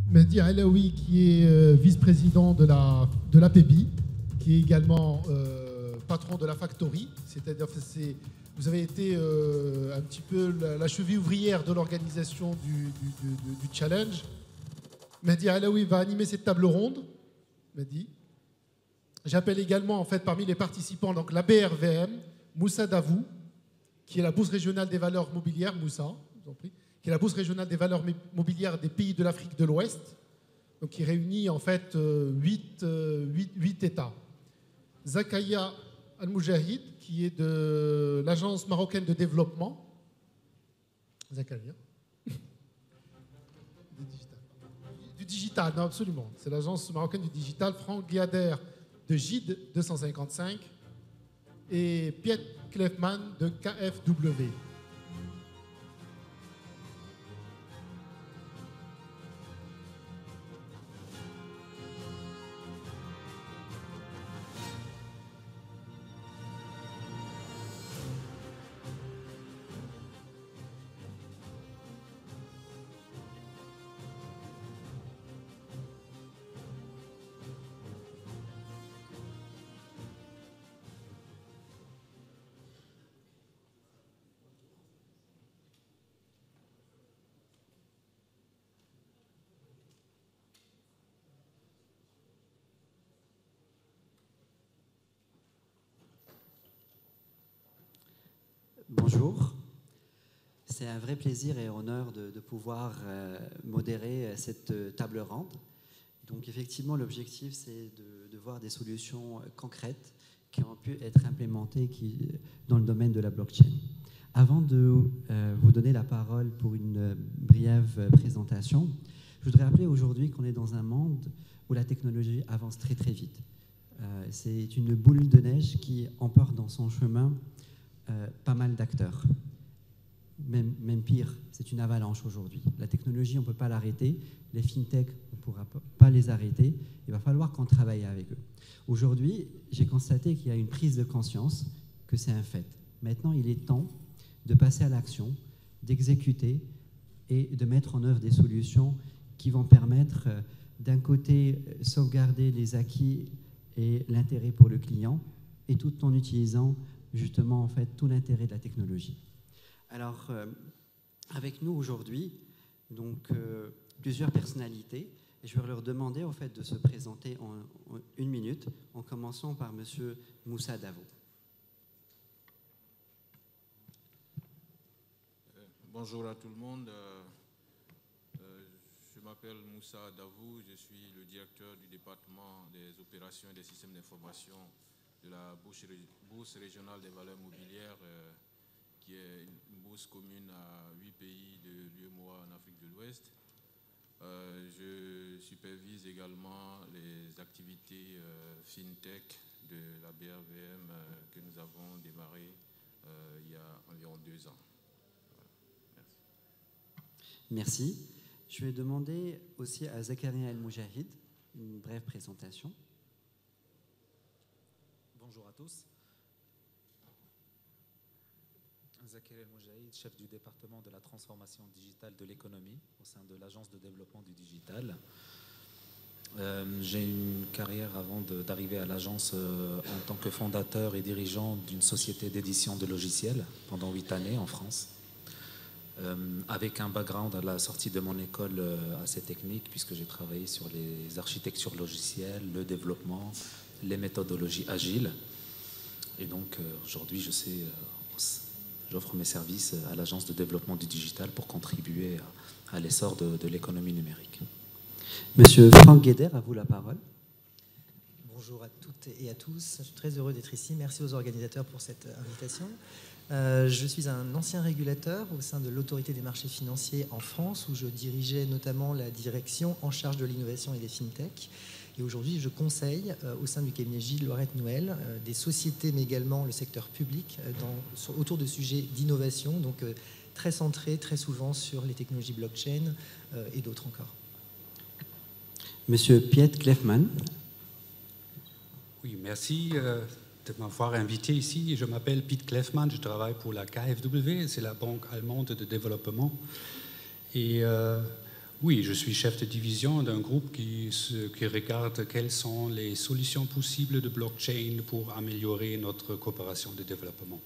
Mehdi Alaoui, qui est vice-président de l'APEBI, qui est également patron de la Factory. C'est-à-dire que vous avez été un petit peu la cheville ouvrière de l'organisation du challenge. Mehdi Alaoui va animer cette table ronde. Mehdi. J'appelle également, en fait, parmi les participants, donc la BRVM, Moussa Davou, qui est la Bourse régionale des valeurs mobilières, Moussa, je vous en prie, qui est la Bourse régionale des valeurs mobilières des pays de l'Afrique de l'Ouest, donc qui réunit en fait 8 États. Zakaria Al-Moujahid, qui est de l'Agence marocaine de développement. Zakaria. Du digital, non, absolument. C'est l'Agence marocaine du digital. Franck Guiader de GID 255 et Piet Klefman de KFW. Bonjour, c'est un vrai plaisir et honneur de pouvoir modérer cette table ronde. Donc effectivement, l'objectif, c'est de voir des solutions concrètes qui ont pu être implémentées dans le domaine de la blockchain. Avant de vous donner la parole pour une brève présentation, je voudrais rappeler aujourd'hui qu'on est dans un monde où la technologie avance très très vite. C'est une boule de neige qui emporte dans son chemin pas mal d'acteurs. Même pire, c'est une avalanche aujourd'hui. La technologie, on ne peut pas l'arrêter. Les fintechs, on ne pourra pas les arrêter. Il va falloir qu'on travaille avec eux. Aujourd'hui, j'ai constaté qu'il y a une prise de conscience que c'est un fait. Maintenant, il est temps de passer à l'action, d'exécuter et de mettre en œuvre des solutions qui vont permettre, d'un côté, sauvegarder les acquis et l'intérêt pour le client, et tout en utilisant justement en fait tout l'intérêt de la technologie. Alors avec nous aujourd'hui donc plusieurs personnalités et je vais leur demander en fait de se présenter en 1 minute en commençant par monsieur Moussa Davou. Bonjour à tout le monde. Je m'appelle Moussa Davou, je suis le directeur du département des opérations et des systèmes d'information de la Bourse régionale des valeurs mobilières, qui est une bourse commune à 8 pays de l'UEMOA en Afrique de l'Ouest. Je supervise également les activités FinTech de la BRVM que nous avons démarré il y a environ 2 ans. Merci. Je vais demander aussi à Zakaria Al-Moujahid une brève présentation. Bonjour à tous. Zakaria Al-Moujahid, chef du département de la transformation digitale de l'économie au sein de l'Agence de développement du digital. J'ai une carrière avant d'arriver à l'agence en tant que fondateur et dirigeant d'une société d'édition de logiciels pendant 8 années en France. Avec un background à la sortie de mon école assez technique, puisque j'ai travaillé sur les architectures logicielles, le développement, les méthodologies agiles. Et donc aujourd'hui, j'offre mes services à l'Agence de développement du digital pour contribuer à l'essor de l'économie numérique. Monsieur Franck Guiader, à vous la parole. Bonjour à toutes et à tous, je suis très heureux d'être ici. Merci aux organisateurs pour cette invitation. Je suis un ancien régulateur au sein de l'autorité des marchés financiers en France, où je dirigeais notamment la direction en charge de l'innovation et des fintech. Et aujourd'hui, je conseille au sein du cabinet Gilles Loirette-Nouel des sociétés, mais également le secteur public, autour de sujets d'innovation, donc très centrés très souvent sur les technologies blockchain et d'autres encore. Monsieur Piet Klefman. Oui, merci de m'avoir invité ici. Je m'appelle Piet Klefman, je travaille pour la KfW, c'est la banque allemande de développement. Et Oui, je suis chef de division d'un groupe qui regarde quelles sont les solutions possibles de blockchain pour améliorer notre coopération de développement.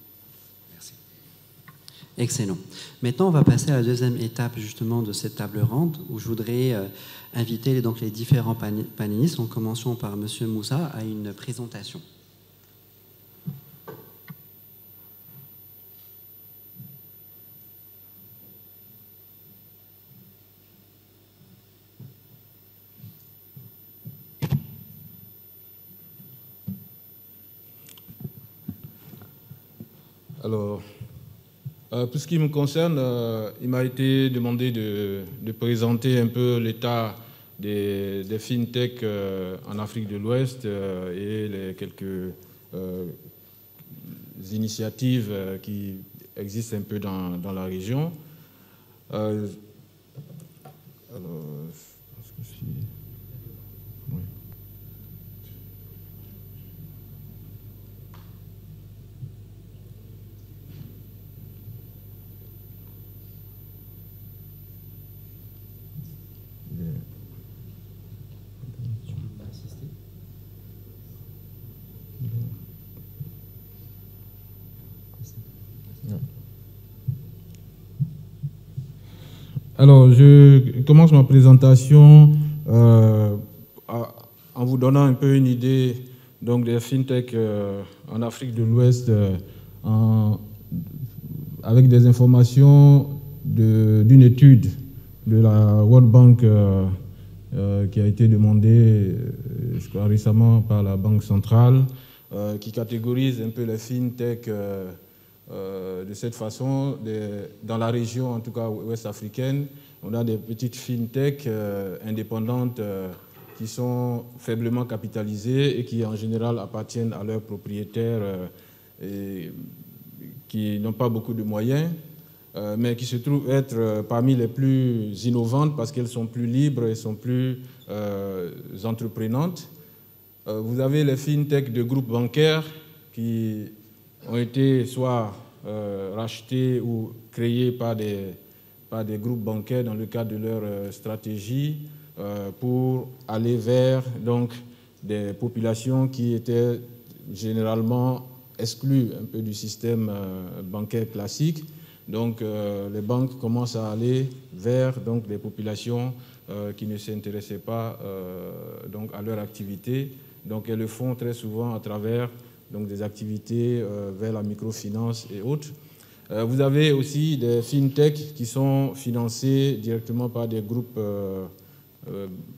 Merci. Excellent. Maintenant, on va passer à la deuxième étape justement de cette table ronde où je voudrais inviter donc les différents panélistes. En commençant par M. Moussa à une présentation. Alors, pour ce qui me concerne, il m'a été demandé de présenter un peu l'état des fintech en Afrique de l'Ouest et les quelques initiatives qui existent un peu dans la région. Alors, est-ce que si... Oui. Alors, je commence ma présentation en vous donnant un peu une idée donc, des fintech en Afrique de l'Ouest avec des informations d'une étude de la World Bank qui a été demandée je crois, récemment par la Banque centrale qui catégorise un peu les fintech de cette façon, dans la région, en tout cas ouest-africaine, on a des petites fintech indépendantes qui sont faiblement capitalisées et qui en général appartiennent à leurs propriétaires et qui n'ont pas beaucoup de moyens, mais qui se trouvent être parmi les plus innovantes parce qu'elles sont plus libres et sont plus entreprenantes. Vous avez les fintech de groupes bancaires qui ont été soit rachetés ou créés par des groupes bancaires dans le cadre de leur stratégie pour aller vers donc, des populations qui étaient généralement exclues un peu du système bancaire classique. Donc les banques commencent à aller vers donc, des populations qui ne s'intéressaient pas donc, à leur activité. Donc elles le font très souvent à travers donc des activités vers la microfinance et autres. Vous avez aussi des fintech qui sont financés directement par des groupes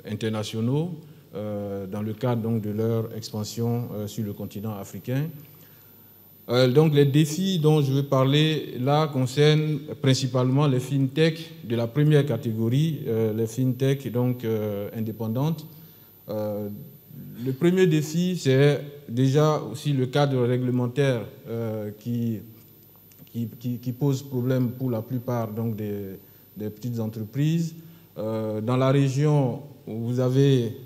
internationaux dans le cadre donc, de leur expansion sur le continent africain. Donc les défis dont je vais parler là concernent principalement les fintech de la première catégorie, les fintech donc indépendantes. Le premier défi, c'est déjà aussi le cadre réglementaire qui pose problème pour la plupart donc, des petites entreprises. Dans la région, vous avez,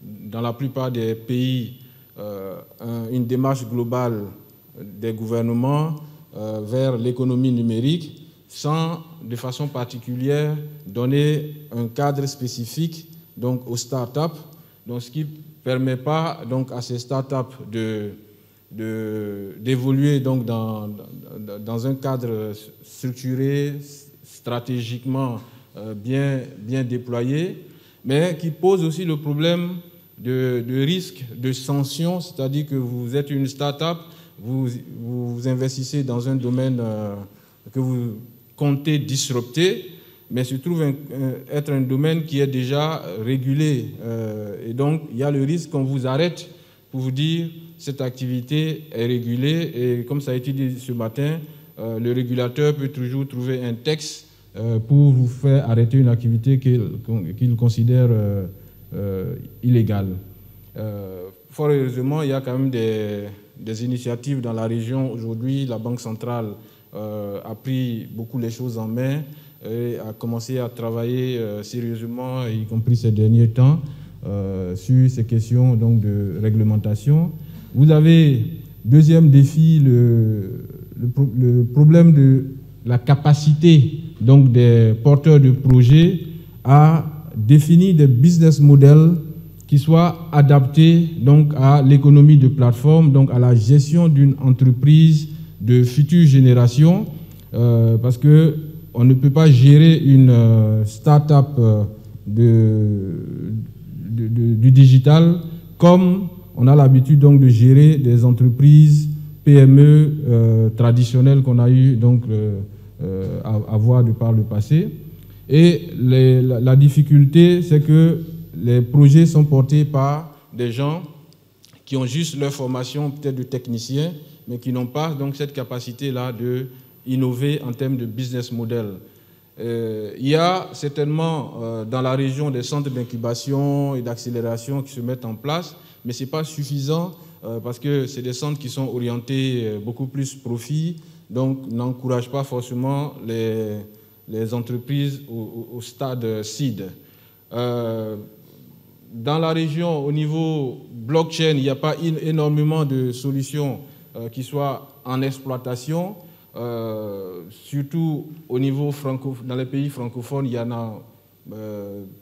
dans la plupart des pays, une démarche globale des gouvernements vers l'économie numérique sans, de façon particulière, donner un cadre spécifique donc, aux startups, donc, ce qui ne permet pas donc, à ces startups d'évoluer donc, dans un cadre structuré, stratégiquement bien déployé, mais qui pose aussi le problème de risque de sanction, c'est-à-dire que vous êtes une start-up, vous investissez dans un domaine que vous comptez disrupter, mais se trouve être un domaine qui est déjà régulé. Et donc, il y a le risque qu'on vous arrête pour vous dire cette activité est régulée. Et comme ça a été dit ce matin, le régulateur peut toujours trouver un texte pour vous faire arrêter une activité qu'il considère illégale. Fort heureusement, il y a quand même des initiatives dans la région. Aujourd'hui, la Banque centrale a pris beaucoup les choses en main et a commencé à travailler sérieusement, y compris ces derniers temps, sur ces questions donc, de réglementation. Vous avez, deuxième défi, le problème de la capacité donc, des porteurs de projets à définir des business models qui soient adaptés donc à l'économie de plateforme, donc à la gestion d'une entreprise de futures générations, parce que on ne peut pas gérer une start-up du digital comme on a l'habitude donc de gérer des entreprises PME traditionnelles qu'on a eu donc à voir de par le passé. Et la difficulté, c'est que les projets sont portés par des gens qui ont juste leur formation peut-être de technicien, mais qui n'ont pas donc cette capacité-là de innover en termes de business model. Il y a certainement dans la région des centres d'incubation et d'accélération qui se mettent en place, mais ce n'est pas suffisant parce que c'est des centres qui sont orientés beaucoup plus profit, donc n'encouragent pas forcément les entreprises au stade seed. Dans la région, au niveau blockchain, il n'y a pas énormément de solutions qui soient en exploitation. Surtout au niveau dans les pays francophones, il n'y en a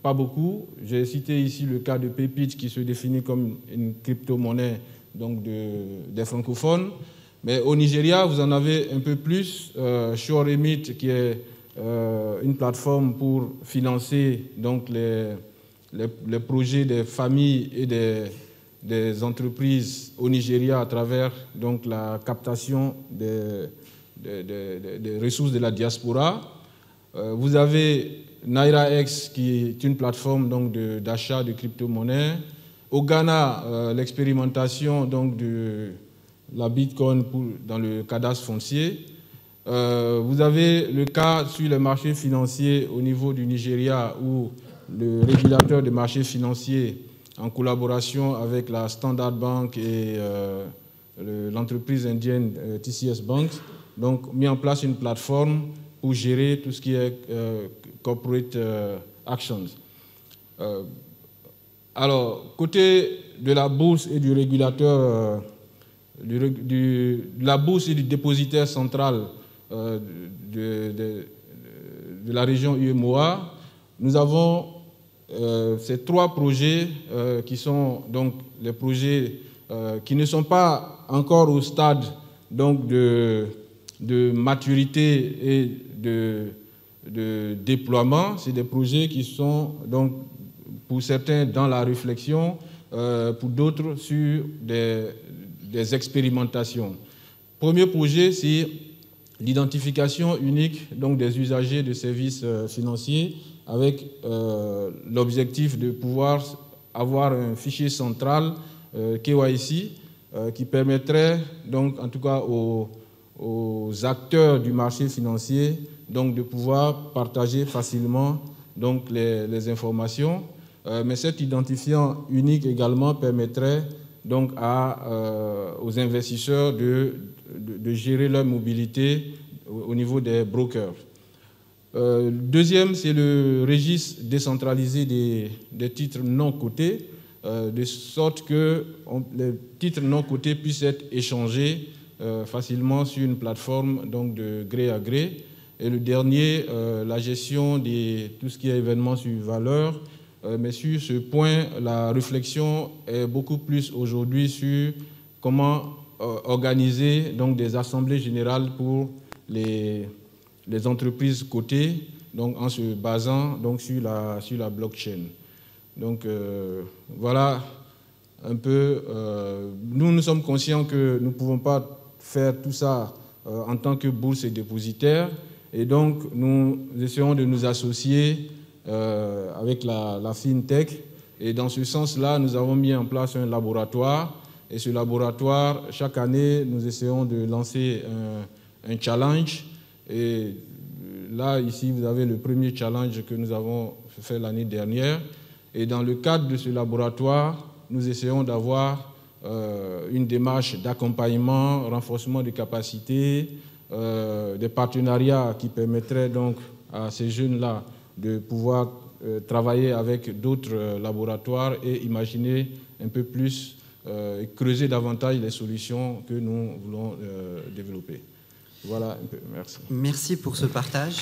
pas beaucoup. J'ai cité ici le cas de Paypitch qui se définit comme une crypto-monnaie donc des francophones. Mais au Nigeria, vous en avez un peu plus. Suremit, qui est une plateforme pour financer donc les projets des familles et des entreprises au Nigeria à travers donc la captation des ressources de la diaspora. Vous avez NairaX qui est une plateforme donc d'achat de crypto-monnaies. Au Ghana, l'expérimentation donc de la Bitcoin dans le cadastre foncier. Vous avez le cas sur les marchés financiers au niveau du Nigeria où le régulateur des marchés financiers, en collaboration avec la Standard Bank et l'entreprise indienne TCS Bank, donc mis en place une plateforme pour gérer tout ce qui est corporate actions. Alors, côté de la bourse et du régulateur, de la bourse et du dépositaire central de la région UEMOA, nous avons ces 3 projets qui sont donc les projets qui ne sont pas encore au stade donc de maturité et de déploiement. C'est des projets qui sont donc pour certains dans la réflexion, pour d'autres sur des expérimentations. Premier projet, c'est l'identification unique donc des usagers de services financiers avec l'objectif de pouvoir avoir un fichier central KYC qui permettrait donc en tout cas aux acteurs du marché financier donc de pouvoir partager facilement donc les informations. Mais cet identifiant unique également permettrait donc aux investisseurs de gérer leur mobilité au niveau des brokers. Deuxième, c'est le registre décentralisé des titres non cotés, de sorte que les titres non cotés puissent être échangés facilement sur une plateforme donc de gré à gré. Et le dernier, la gestion de tout ce qui est événements sur valeur. Mais sur ce point, la réflexion est beaucoup plus aujourd'hui sur comment organiser donc des assemblées générales pour les entreprises cotées, donc en se basant donc sur la blockchain. Donc voilà un peu. Nous sommes conscients que nous ne pouvons pas faire tout ça en tant que bourse et dépositaire, et donc nous essayons de nous associer avec la FinTech. Et dans ce sens-là, nous avons mis en place un laboratoire. Et ce laboratoire, chaque année, nous essayons de lancer un challenge. Et là, ici, vous avez le premier challenge que nous avons fait l'année dernière. Et dans le cadre de ce laboratoire, nous essayons d'avoir une démarche d'accompagnement, renforcement des capacités, des partenariats qui permettraient donc à ces jeunes-là de pouvoir travailler avec d'autres laboratoires et imaginer un peu plus, creuser davantage les solutions que nous voulons développer. Voilà un peu, merci. Merci pour ce partage.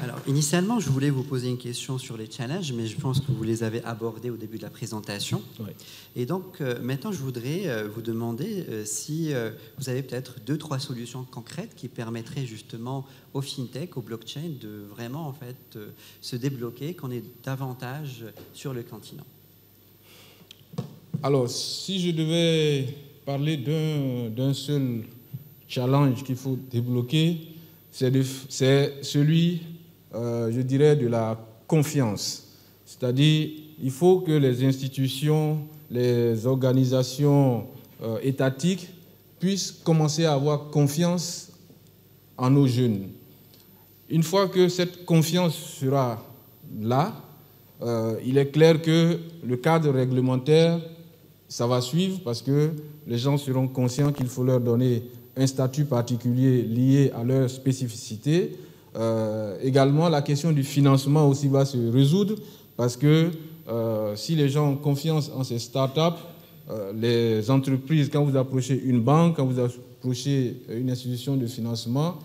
Alors, initialement, je voulais vous poser une question sur les challenges, mais je pense que vous les avez abordés au début de la présentation. Oui. Et donc, maintenant, je voudrais vous demander si vous avez peut-être 2-3 solutions concrètes qui permettraient justement aux fintech, aux blockchain, de vraiment en fait se débloquer, qu'on ait davantage sur le continent. Alors, si je devais parler d'un seul challenge qu'il faut débloquer, c'est celui, je dirais, de la confiance. C'est-à-dire, il faut que les institutions, les organisations étatiques puissent commencer à avoir confiance en nos jeunes. Une fois que cette confiance sera là, il est clair que le cadre réglementaire, ça va suivre parce que les gens seront conscients qu'il faut leur donner un statut particulier lié à leur spécificité. Également, la question du financement aussi va se résoudre parce que si les gens ont confiance en ces startups, les entreprises, quand vous approchez une banque, quand vous approchez une institution de financement,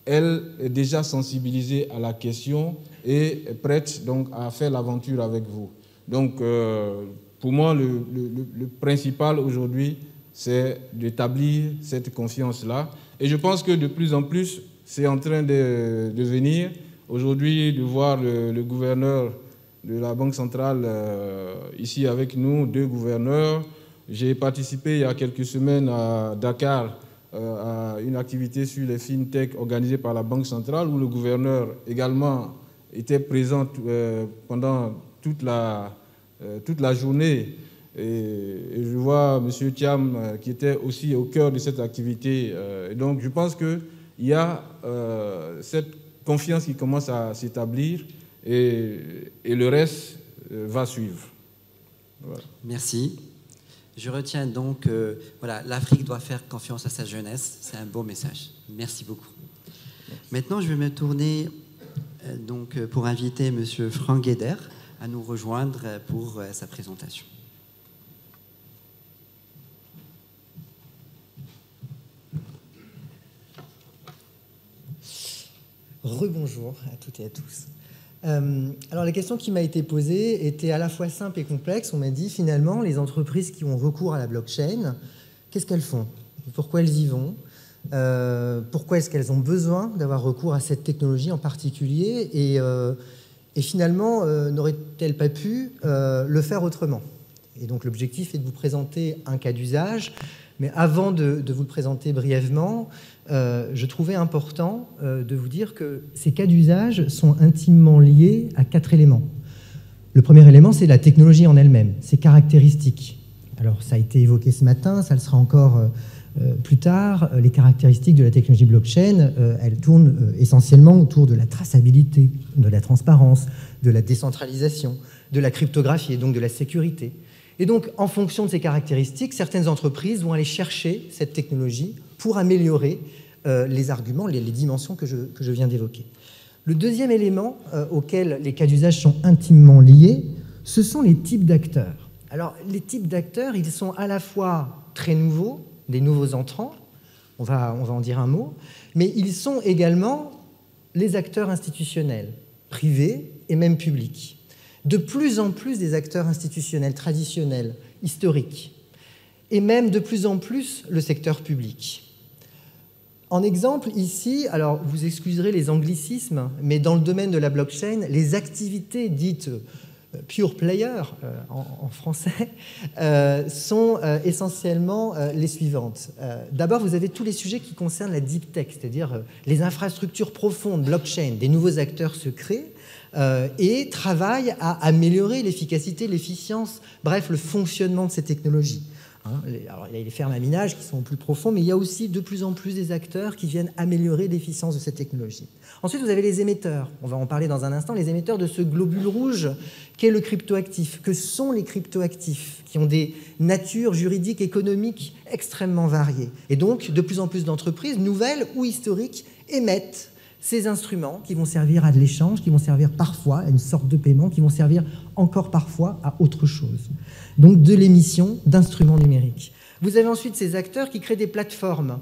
elle est déjà sensibilisée à la question et est prête donc à faire l'aventure avec vous. Donc, pour moi, le principal aujourd'hui, c'est d'établir cette confiance-là. Et je pense que de plus en plus, c'est en train de venir. Aujourd'hui, de voir le gouverneur de la Banque centrale ici avec nous, 2 gouverneurs. J'ai participé il y a quelques semaines à Dakar à une activité sur les fintech organisée par la Banque centrale où le gouverneur également était présent pendant toute la journée. Et je vois M. Thiam qui était aussi au cœur de cette activité. Et donc je pense qu'il y a cette confiance qui commence à s'établir et le reste va suivre. Voilà. Merci. Je retiens donc voilà, l'Afrique doit faire confiance à sa jeunesse. C'est un beau message. Merci beaucoup. Merci. Maintenant, je vais me tourner donc, pour inviter M. Frank Gueder à nous rejoindre pour sa présentation. Rebonjour à toutes et à tous. Alors la question qui m'a été posée était à la fois simple et complexe. On m'a dit finalement les entreprises qui ont recours à la blockchain, qu'est-ce qu'elles font? Pourquoi elles y vont? Pourquoi est-ce qu'elles ont besoin d'avoir recours à cette technologie en particulier? Et finalement, n'aurait-elle pas pu le faire autrement? Et donc l'objectif est de vous présenter un cas d'usage. Mais avant de vous le présenter brièvement, je trouvais important de vous dire que ces cas d'usage sont intimement liés à 4 éléments. Le premier élément, c'est la technologie en elle-même, ses caractéristiques. Alors, ça a été évoqué ce matin, ça le sera encore plus tard. Les caractéristiques de la technologie blockchain, elles tournent essentiellement autour de la traçabilité, de la transparence, de la décentralisation, de la cryptographie et donc de la sécurité. Et donc, en fonction de ces caractéristiques, certaines entreprises vont aller chercher cette technologie pour améliorer les arguments, les dimensions que je viens d'évoquer. Le deuxième élément auquel les cas d'usage sont intimement liés, ce sont les types d'acteurs. Alors, les types d'acteurs, ils sont à la fois très nouveaux, des nouveaux entrants, on va en dire un mot, mais ils sont également les acteurs institutionnels, privés et même publics. De plus en plus des acteurs institutionnels traditionnels, historiques, et même de plus en plus le secteur public. En exemple, ici, alors vous excuserez les anglicismes, mais dans le domaine de la blockchain, les activités dites pure player en français sont essentiellement les suivantes. D'abord, vous avez tous les sujets qui concernent la deep tech, c'est-à-dire les infrastructures profondes, blockchain, des nouveaux acteurs se créent et travaillent à améliorer l'efficacité, l'efficience, bref, le fonctionnement de ces technologies. Alors, il y a les fermes à minage qui sont plus profonds, mais il y a aussi de plus en plus des acteurs qui viennent améliorer l'efficience de cette technologie. Ensuite, vous avez les émetteurs. On va en parler dans un instant. Les émetteurs de ce globule rouge qu'est le cryptoactif. Que sont les cryptoactifs qui ont des natures juridiques, économiques extrêmement variées. Et donc, de plus en plus d'entreprises, nouvelles ou historiques, émettent ces instruments qui vont servir à de l'échange, qui vont servir parfois à une sorte de paiement, qui vont servir encore parfois à autre chose. Donc de l'émission d'instruments numériques. Vous avez ensuite ces acteurs qui créent des plateformes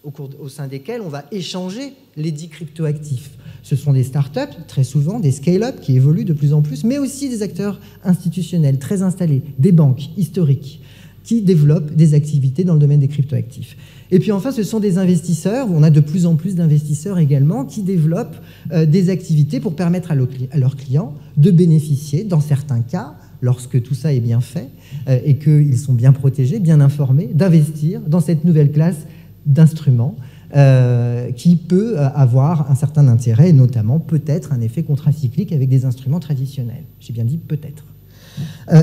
au sein desquelles on va échanger les dits cryptoactifs. Ce sont des startups, très souvent, des scale-up qui évoluent de plus en plus, mais aussi des acteurs institutionnels très installés, des banques historiques, qui développent des activités dans le domaine des cryptoactifs. Et puis enfin, ce sont des investisseurs, on a de plus en plus d'investisseurs également, qui développent des activités pour permettre à leurs clients de bénéficier, dans certains cas, lorsque tout ça est bien fait et qu'ils sont bien protégés, bien informés, d'investir dans cette nouvelle classe d'instruments qui peut avoir un certain intérêt, et notamment peut-être un effet contracyclique avec des instruments traditionnels. J'ai bien dit peut-être.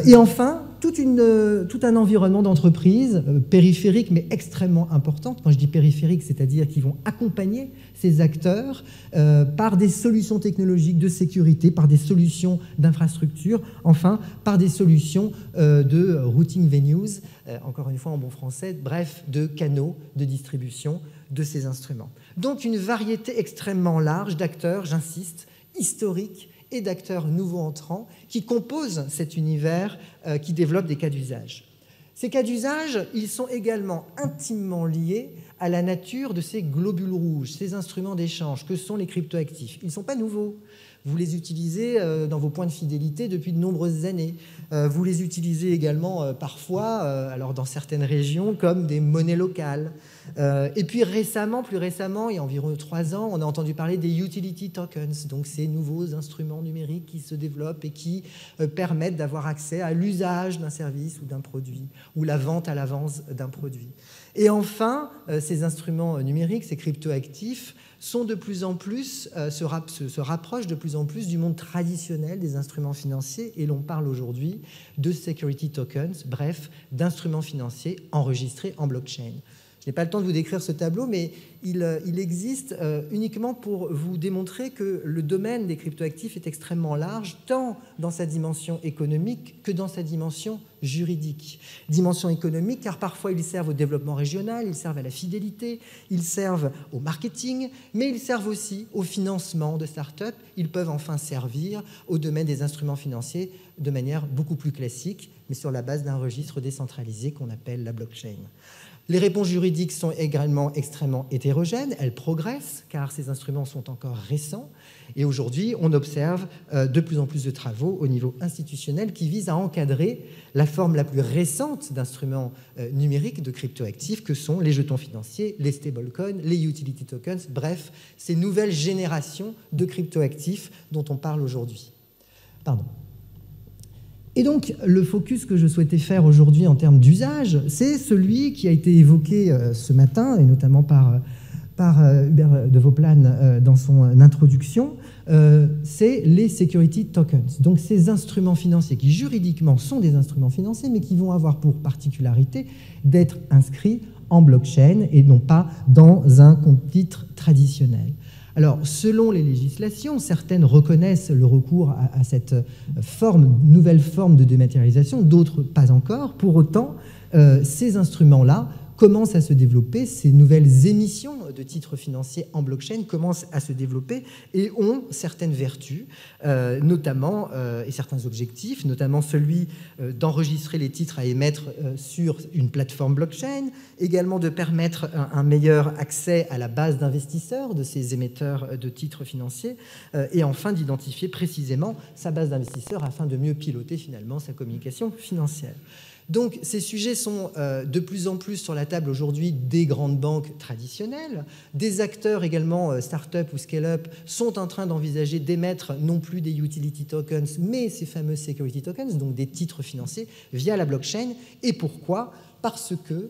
Et enfin, tout un environnement d'entreprise périphérique, mais extrêmement importante. Quand je dis périphérique, c'est-à-dire qu'ils vont accompagner ces acteurs par des solutions technologiques de sécurité, par des solutions d'infrastructure, enfin, par des solutions de routing venues, encore une fois en bon français, bref, de canaux de distribution de ces instruments. Donc une variété extrêmement large d'acteurs, j'insiste, historiques, et d'acteurs nouveaux entrants qui composent cet univers qui développe des cas d'usage. Ces cas d'usage, ils sont également intimement liés à la nature de ces globules rouges, ces instruments d'échange que sont les cryptoactifs. Ils ne sont pas nouveaux. Vous les utilisez dans vos points de fidélité depuis de nombreuses années. Vous les utilisez également parfois, alors dans certaines régions, comme des monnaies locales. Et puis plus récemment, il y a environ 3 ans, on a entendu parler des utility tokens, donc ces nouveaux instruments numériques qui se développent et qui permettent d'avoir accès à l'usage d'un service ou d'un produit, ou la vente à l'avance d'un produit. Et enfin, ces instruments numériques, ces cryptoactifs, sont de plus en plus, se rapprochent de plus en plus du monde traditionnel des instruments financiers, et l'on parle aujourd'hui de security tokens, bref, d'instruments financiers enregistrés en blockchain. Je n'ai pas le temps de vous décrire ce tableau, mais il existe uniquement pour vous démontrer que le domaine des cryptoactifs est extrêmement large, tant dans sa dimension économique que dans sa dimension juridique. Dimension économique, car parfois ils servent au développement régional, ils servent à la fidélité, ils servent au marketing, mais ils servent aussi au financement de start-up. Ils peuvent enfin servir au domaine des instruments financiers de manière beaucoup plus classique, mais sur la base d'un registre décentralisé qu'on appelle la blockchain. Les réponses juridiques sont également extrêmement hétérogènes, elles progressent car ces instruments sont encore récents et aujourd'hui on observe de plus en plus de travaux au niveau institutionnel qui visent à encadrer la forme la plus récente d'instruments numériques de cryptoactifs que sont les jetons financiers, les stablecoins, les utility tokens, bref, ces nouvelles générations de cryptoactifs dont on parle aujourd'hui. Pardon. Et donc, le focus que je souhaitais faire aujourd'hui en termes d'usage, c'est celui qui a été évoqué ce matin, et notamment par Hubert de Vauplane dans son introduction, c'est les security tokens. Donc, ces instruments financiers qui, juridiquement, sont des instruments financiers, mais qui vont avoir pour particularité d'être inscrits en blockchain et non pas dans un compte-titre traditionnel. Alors, selon les législations, certaines reconnaissent le recours à cette nouvelle forme de dématérialisation, d'autres pas encore. Pour autant, ces instruments-là commencent à se développer, ces nouvelles émissions de titres financiers en blockchain commencent à se développer et ont certaines vertus, notamment, et certains objectifs, notamment celui d'enregistrer les titres à émettre sur une plateforme blockchain, également de permettre un meilleur accès à la base d'investisseurs de ces émetteurs de titres financiers, et enfin d'identifier précisément sa base d'investisseurs afin de mieux piloter finalement sa communication financière. Donc ces sujets sont de plus en plus sur la table aujourd'hui des grandes banques traditionnelles. Des acteurs également, start-up ou scale-up, sont en train d'envisager d'émettre non plus des utility tokens, mais ces fameux security tokens, donc des titres financiers, via la blockchain. Et pourquoi ? Parce que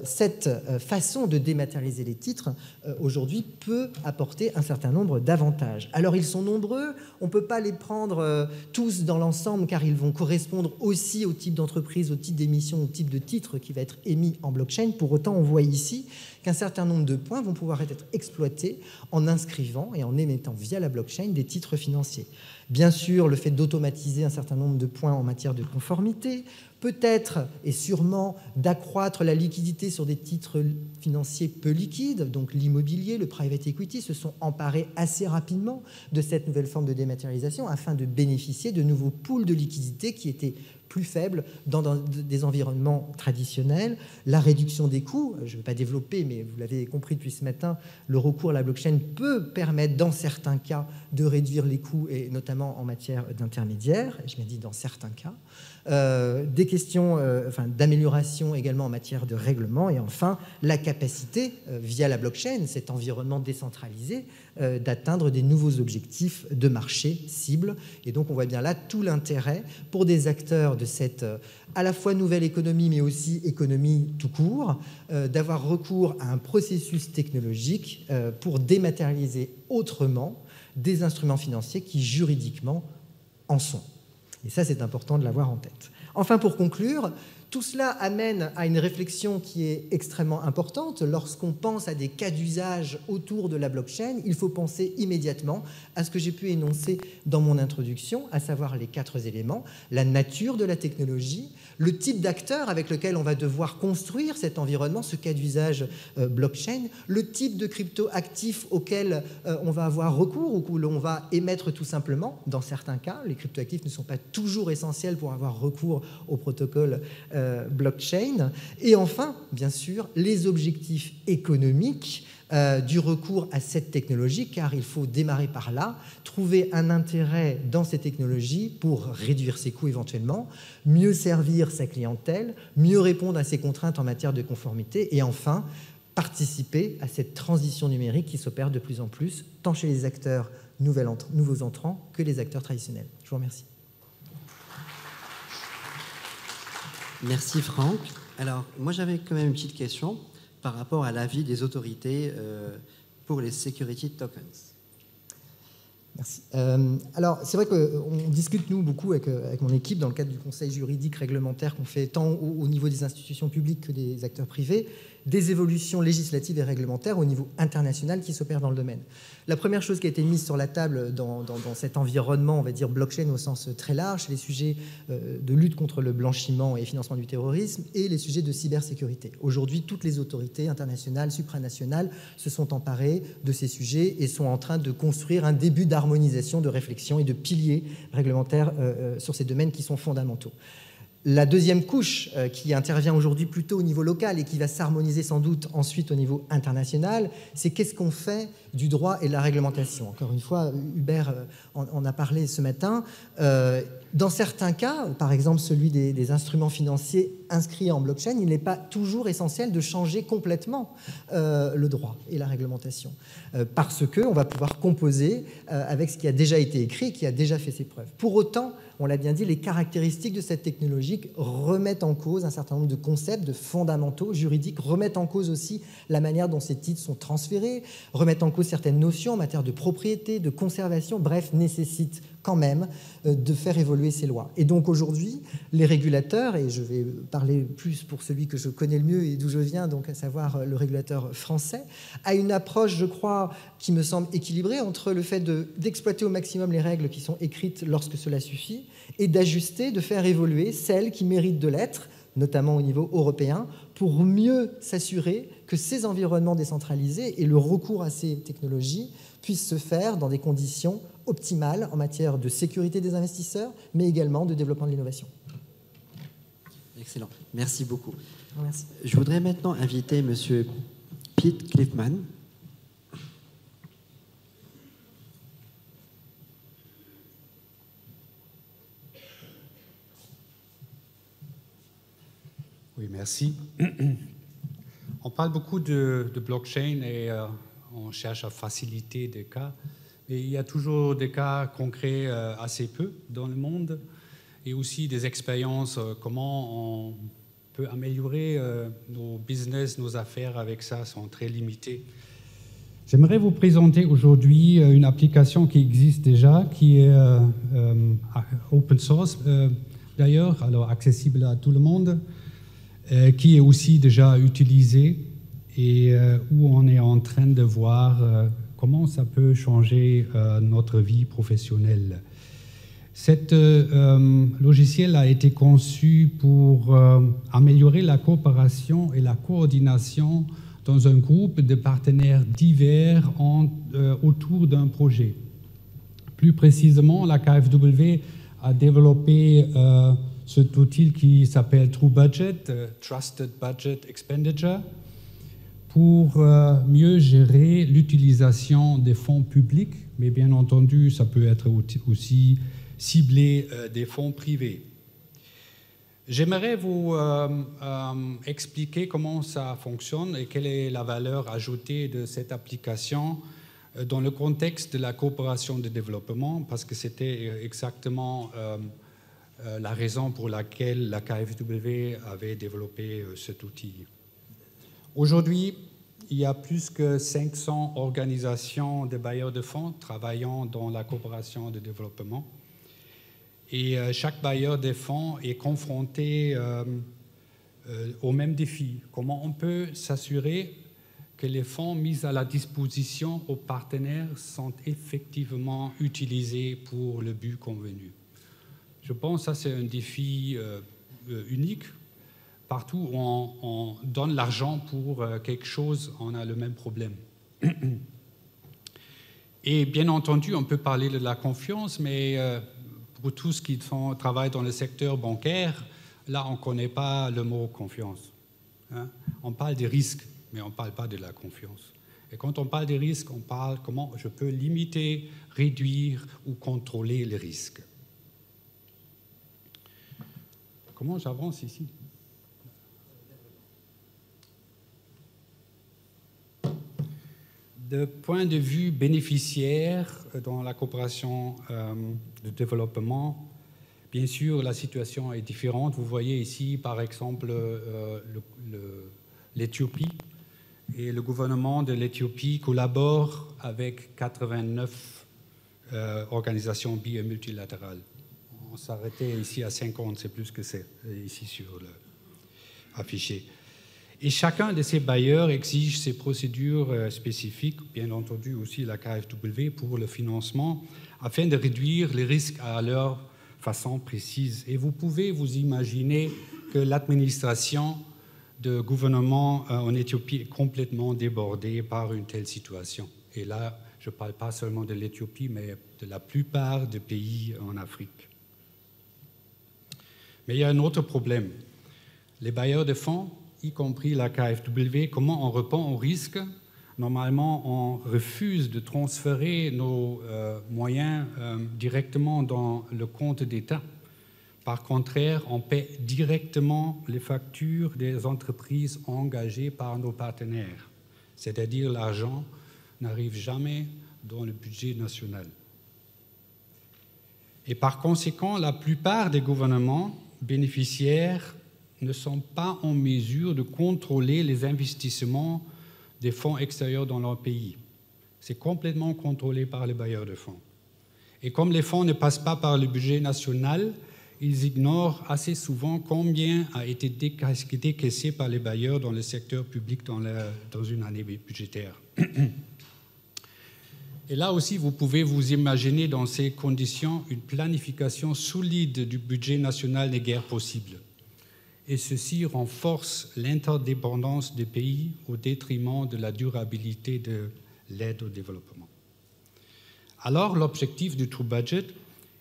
cette façon de dématérialiser les titres, aujourd'hui, peut apporter un certain nombre d'avantages. Alors, ils sont nombreux, on ne peut pas les prendre tous dans l'ensemble, car ils vont correspondre aussi au type d'entreprise, au type d'émission, au type de titre qui va être émis en blockchain. Pour autant, on voit ici qu'un certain nombre de points vont pouvoir être exploités en inscrivant et en émettant via la blockchain des titres financiers. Bien sûr, le fait d'automatiser un certain nombre de points en matière de conformité, peut-être et sûrement d'accroître la liquidité sur des titres financiers peu liquides, donc l'immobilier, le private equity se sont emparés assez rapidement de cette nouvelle forme de dématérialisation afin de bénéficier de nouveaux pools de liquidités qui étaient plus faible dans des environnements traditionnels. La réduction des coûts, je ne vais pas développer, mais vous l'avez compris depuis ce matin, le recours à la blockchain peut permettre dans certains cas de réduire les coûts, et notamment en matière d'intermédiaires, je m'ai dit dans certains cas. Des questions d'amélioration également en matière de règlement, et enfin la capacité, via la blockchain, cet environnement décentralisé, d'atteindre des nouveaux objectifs de marché cible. Et donc on voit bien là tout l'intérêt pour des acteurs de cette à la fois nouvelle économie, mais aussi économie tout court, d'avoir recours à un processus technologique pour dématérialiser autrement des instruments financiers qui juridiquement en sont. Et ça, c'est important de l'avoir en tête. Enfin, pour conclure, tout cela amène à une réflexion qui est extrêmement importante. Lorsqu'on pense à des cas d'usage autour de la blockchain, il faut penser immédiatement à ce que j'ai pu énoncer dans mon introduction, à savoir les 4 éléments: la nature de la technologie, le type d'acteur avec lequel on va devoir construire cet environnement, ce cas d'usage blockchain, le type de crypto-actifs auquel on va avoir recours ou que l'on va émettre tout simplement. Dans certains cas, les crypto-actifs ne sont pas toujours essentiels pour avoir recours au protocole blockchain. Et enfin, bien sûr, les objectifs économiques du recours à cette technologie, car il faut démarrer par là, trouver un intérêt dans ces technologies pour réduire ses coûts éventuellement, mieux servir sa clientèle, mieux répondre à ses contraintes en matière de conformité, et enfin, participer à cette transition numérique qui s'opère de plus en plus, tant chez les acteurs nouveaux entrants que les acteurs traditionnels. Je vous remercie. Merci Franck. Alors, moi j'avais quand même une petite question par rapport à l'avis des autorités pour les security tokens. Merci. Alors, c'est vrai qu'on discute, nous, beaucoup avec mon équipe, dans le cadre du conseil juridique réglementaire qu'on fait tant au niveau des institutions publiques que des acteurs privés, des évolutions législatives et réglementaires au niveau international qui s'opèrent dans le domaine. La première chose qui a été mise sur la table dans cet environnement, on va dire blockchain au sens très large, c'est les sujets de lutte contre le blanchiment et financement du terrorisme et les sujets de cybersécurité. Aujourd'hui, toutes les autorités internationales, supranationales se sont emparées de ces sujets et sont en train de construire un début d'harmonisation, de réflexion et de piliers réglementaires sur ces domaines qui sont fondamentaux. La deuxième couche qui intervient aujourd'hui plutôt au niveau local et qui va s'harmoniser sans doute ensuite au niveau international, c'est qu'est-ce qu'on fait du droit et de la réglementation. Encore une fois, Hubert en a parlé ce matin. Dans certains cas, par exemple celui des instruments financiers inscrits en blockchain, il n'est pas toujours essentiel de changer complètement le droit et la réglementation, parce qu'on va pouvoir composer avec ce qui a déjà été écrit, qui a déjà fait ses preuves. Pour autant, on l'a bien dit, les caractéristiques de cette technologie remettent en cause un certain nombre de concepts, de fondamentaux juridiques, remettent en cause aussi la manière dont ces titres sont transférés, remettent en cause certaines notions en matière de propriété, de conservation, bref, nécessitent quand même de faire évoluer ces lois. Et donc aujourd'hui, les régulateurs, et je vais parler plus pour celui que je connais le mieux et d'où je viens, donc à savoir le régulateur français, a une approche, je crois, qui me semble équilibrée entre le fait d'exploiter au maximum les règles qui sont écrites lorsque cela suffit et d'ajuster, de faire évoluer celles qui méritent de l'être, notamment au niveau européen, pour mieux s'assurer que ces environnements décentralisés et le recours à ces technologies puissent se faire dans des conditions optimales en matière de sécurité des investisseurs, mais également de développement de l'innovation. Excellent. Merci beaucoup. Merci. Je voudrais maintenant inviter M. Pete Cliffman. Oui, merci. On parle beaucoup de blockchain et on cherche à faciliter des cas. Et il y a toujours des cas concrets assez peu dans le monde et aussi des expériences, comment on peut améliorer nos business, nos affaires avec ça sont très limitées. J'aimerais vous présenter aujourd'hui une application qui existe déjà, qui est open source d'ailleurs, alors accessible à tout le monde, qui est aussi déjà utilisée et où on est en train de voir comment ça peut changer notre vie professionnelle. Cet logiciel a été conçu pour améliorer la coopération et la coordination dans un groupe de partenaires divers autour d'un projet. Plus précisément, la KfW a développé cet outil qui s'appelle True Budget, Trusted Budget Expenditure, pour mieux gérer l'utilisation des fonds publics, mais bien entendu, ça peut être aussi ciblé des fonds privés. J'aimerais vous expliquer comment ça fonctionne et quelle est la valeur ajoutée de cette application dans le contexte de la coopération de développement, parce que c'était exactement la raison pour laquelle la KfW avait développé cet outil. Aujourd'hui, il y a plus que 500 organisations de bailleurs de fonds travaillant dans la coopération de développement. Et chaque bailleur de fonds est confronté au même défi. Comment on peut s'assurer que les fonds mis à la disposition aux partenaires sont effectivement utilisés pour le but convenu? Je pense que ça, c'est un défi unique. Partout où on donne l'argent pour quelque chose, on a le même problème. Et bien entendu, on peut parler de la confiance, mais pour tous qui travaillent dans le secteur bancaire, là, on ne connaît pas le mot confiance. Hein? On parle des risques, mais on ne parle pas de la confiance. Et quand on parle des risques, on parle comment je peux limiter, réduire ou contrôler les risques. Comment j'avance ici? De point de vue bénéficiaire dans la coopération de développement, bien sûr, la situation est différente. Vous voyez ici, par exemple, l'Éthiopie. Et le gouvernement de l'Éthiopie collabore avec 89 organisations bi- et multilatérales. On s'arrêtait ici à 50, c'est plus que c'est ici sur l'affiché. Et chacun de ces bailleurs exige ses procédures spécifiques, bien entendu aussi la KfW pour le financement, afin de réduire les risques à leur façon précise. Et vous pouvez vous imaginer que l'administration de gouvernement en Éthiopie est complètement débordée par une telle situation. Et là, je ne parle pas seulement de l'Éthiopie, mais de la plupart des pays en Afrique. Mais il y a un autre problème. Les bailleurs de fonds, y compris la KfW, comment on répond au risque? Normalement, on refuse de transférer nos moyens directement dans le compte d'État. Par contraire, on paie directement les factures des entreprises engagées par nos partenaires. C'est-à-dire l'argent n'arrive jamais dans le budget national. Et par conséquent, la plupart des gouvernements bénéficiaires ne sont pas en mesure de contrôler les investissements des fonds extérieurs dans leur pays. C'est complètement contrôlé par les bailleurs de fonds. Et comme les fonds ne passent pas par le budget national, ils ignorent assez souvent combien a été décaissé par les bailleurs dans le secteur public dans une année budgétaire. Et là aussi, vous pouvez vous imaginer dans ces conditions, une planification solide du budget national n'est guère possible. Et ceci renforce l'interdépendance des pays au détriment de la durabilité de l'aide au développement. Alors, l'objectif du True Budget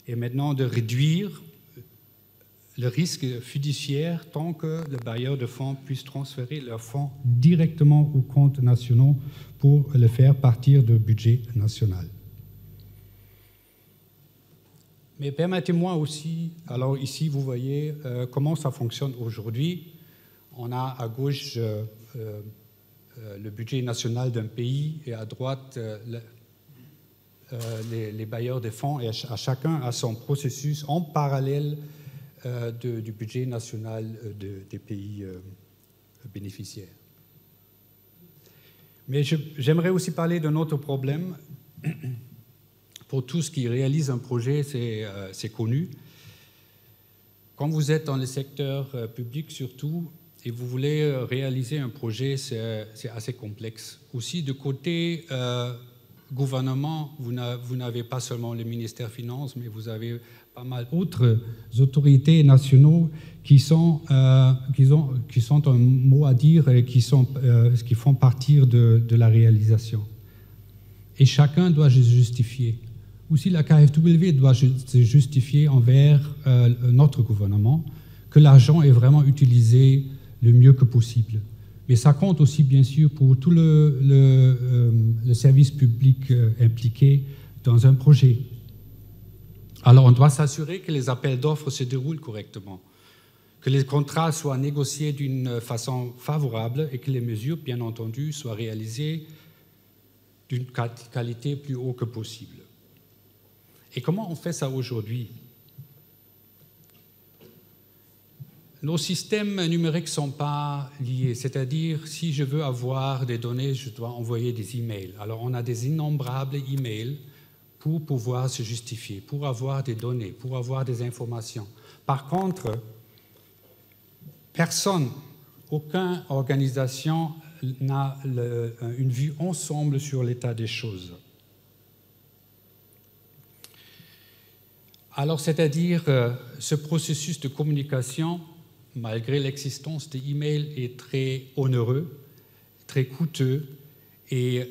est maintenant de réduire le risque fiduciaire tant que le bailleur de fonds puisse transférer leurs fonds directement aux comptes nationaux pour le faire partir du budget national. Mais permettez-moi aussi, alors ici vous voyez comment ça fonctionne aujourd'hui. On a à gauche le budget national d'un pays et à droite les bailleurs de fonds, et à chacun a son processus en parallèle du budget national des pays bénéficiaires. Mais j'aimerais aussi parler d'un autre problème. Pour tous qui réalisent un projet, c'est connu. Quand vous êtes dans le secteur public surtout, et vous voulez réaliser un projet, c'est assez complexe. Aussi, de côté gouvernement, vous n'avez pas seulement le ministère des Finances, mais vous avez pas mal d'autres autorités nationaux qui ont un mot à dire et qui font partie de la réalisation. Et chacun doit se justifier. Aussi, la KfW doit se justifier envers notre gouvernement, que l'argent est vraiment utilisé le mieux que possible. Mais ça compte aussi, bien sûr, pour tout le service public impliqué dans un projet. Alors, on doit s'assurer que les appels d'offres se déroulent correctement, que les contrats soient négociés d'une façon favorable et que les mesures, bien entendu, soient réalisées d'une qualité plus haute que possible. Et comment on fait ça aujourd'hui? Nos systèmes numériques ne sont pas liés, c'est-à-dire si je veux avoir des données, je dois envoyer des emails. Alors on a des innombrables emails pour pouvoir se justifier, pour avoir des données, pour avoir des informations. Par contre, personne, aucune organisation n'a une vue ensemble sur l'état des choses. Alors, c'est-à-dire, ce processus de communication, malgré l'existence des emails, est très onéreux, très coûteux et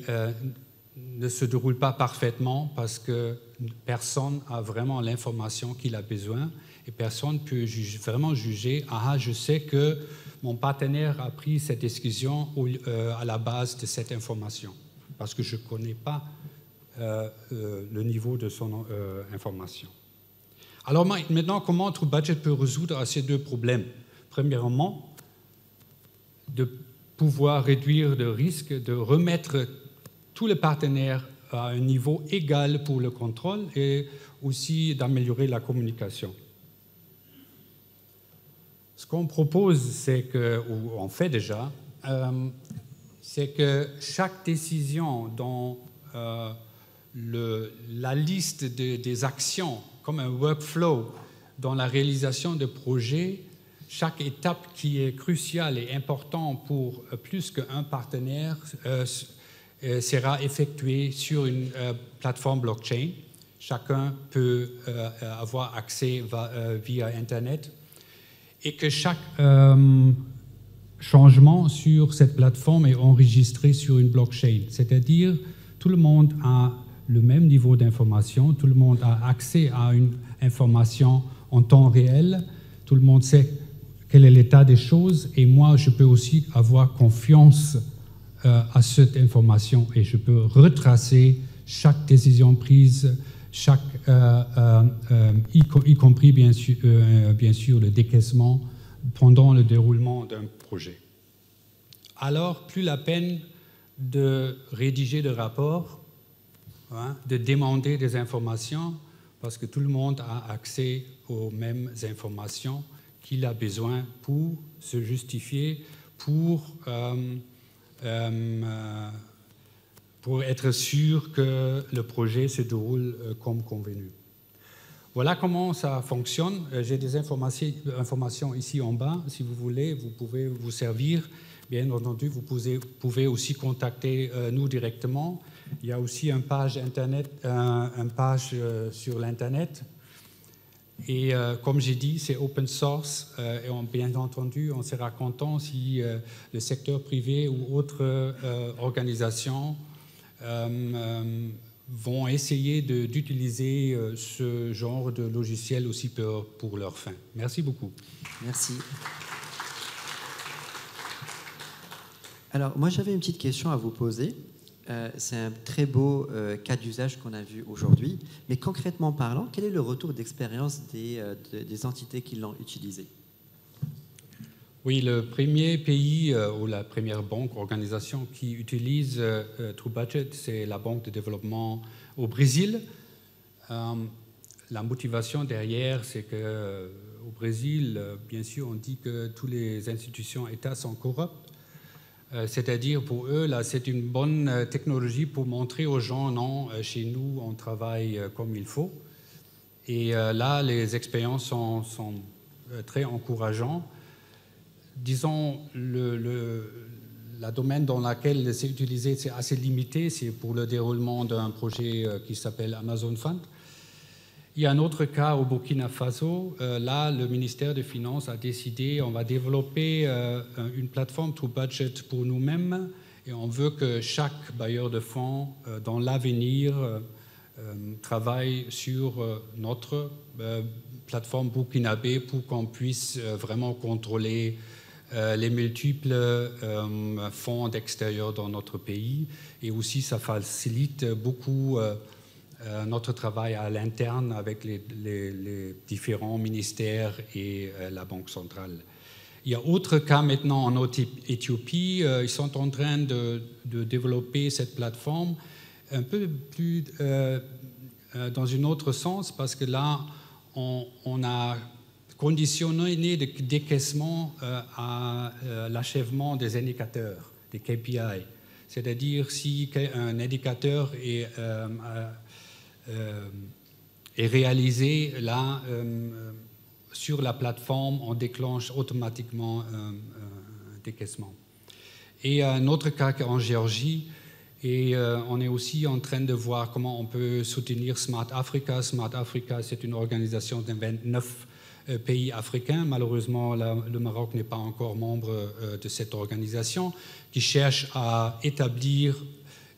ne se déroule pas parfaitement parce que personne n'a vraiment l'information qu'il a besoin et personne ne peut vraiment juger « Ah, je sais que mon partenaire a pris cette décision à la base de cette information » parce que je ne connais pas le niveau de son information. Alors maintenant, comment TrueBudget peut résoudre ces deux problèmes? Premièrement, de pouvoir réduire le risque, de remettre tous les partenaires à un niveau égal pour le contrôle et aussi d'améliorer la communication. Ce qu'on propose, c'est que, ou on fait déjà, c'est que chaque décision dans la liste des actions, comme un workflow dans la réalisation de projets, chaque étape qui est cruciale et importante pour plus qu'un partenaire sera effectuée sur une plateforme blockchain. Chacun peut avoir accès via Internet et que chaque changement sur cette plateforme est enregistré sur une blockchain. C'est-à-dire, tout le monde a le même niveau d'information, tout le monde a accès à une information en temps réel, tout le monde sait quel est l'état des choses et moi, je peux aussi avoir confiance à cette information et je peux retracer chaque décision prise, y compris bien sûr le décaissement pendant le déroulement d'un projet. Alors, plus la peine de rédiger des rapports, de demander des informations, parce que tout le monde a accès aux mêmes informations qu'il a besoin pour se justifier, pour être sûr que le projet se déroule comme convenu. Voilà comment ça fonctionne. J'ai des informations ici en bas. Si vous voulez, vous pouvez vous servir. Bien entendu, vous pouvez aussi contacter nous directement. Il y a aussi une page sur l'Internet. Et comme j'ai dit, c'est open source. Et bien entendu, on sera content si le secteur privé ou autres organisations vont essayer d'utiliser ce genre de logiciel aussi pour leur fin. Merci beaucoup. Merci. Alors, moi, j'avais une petite question à vous poser. C'est un très beau cas d'usage qu'on a vu aujourd'hui. Mais concrètement parlant, quel est le retour d'expérience des entités qui l'ont utilisé? Oui, le premier pays ou la première banque, organisation qui utilise TrueBudget, c'est la Banque de développement au Brésil. La motivation derrière, c'est qu'au Brésil, bien sûr, on dit que toutes les institutions États sont corruptes. C'est-à-dire, pour eux, là, c'est une bonne technologie pour montrer aux gens, non, chez nous, on travaille comme il faut. Et là, les expériences sont très encourageantes. Disons, la domaine dans lequel c'est utilisé, c'est assez limité. C'est pour le déroulement d'un projet qui s'appelle Amazon Fund. Il y a un autre cas au Burkina Faso. Là, le ministère des Finances a décidé, on va développer une plateforme TrueBudget pour nous-mêmes et on veut que chaque bailleur de fonds, dans l'avenir, travaille sur notre plateforme burkinabé pour qu'on puisse vraiment contrôler les multiples fonds d'extérieur dans notre pays. Et aussi, ça facilite beaucoup notre travail à l'interne avec les différents ministères et la Banque centrale. Il y a autre cas maintenant en Éthiopie. Ils sont en train de développer cette plateforme un peu plus dans un autre sens, parce que là, on a conditionné les décaissements à l'achèvement des indicateurs, des KPI. C'est-à-dire si un indicateur est réalisé, là, sur la plateforme, on déclenche automatiquement un décaissement. Et un autre cas en Géorgie, et on est aussi en train de voir comment on peut soutenir Smart Africa. Smart Africa, c'est une organisation de 29 pays africains. Malheureusement, le Maroc n'est pas encore membre de cette organisation, qui cherche à établir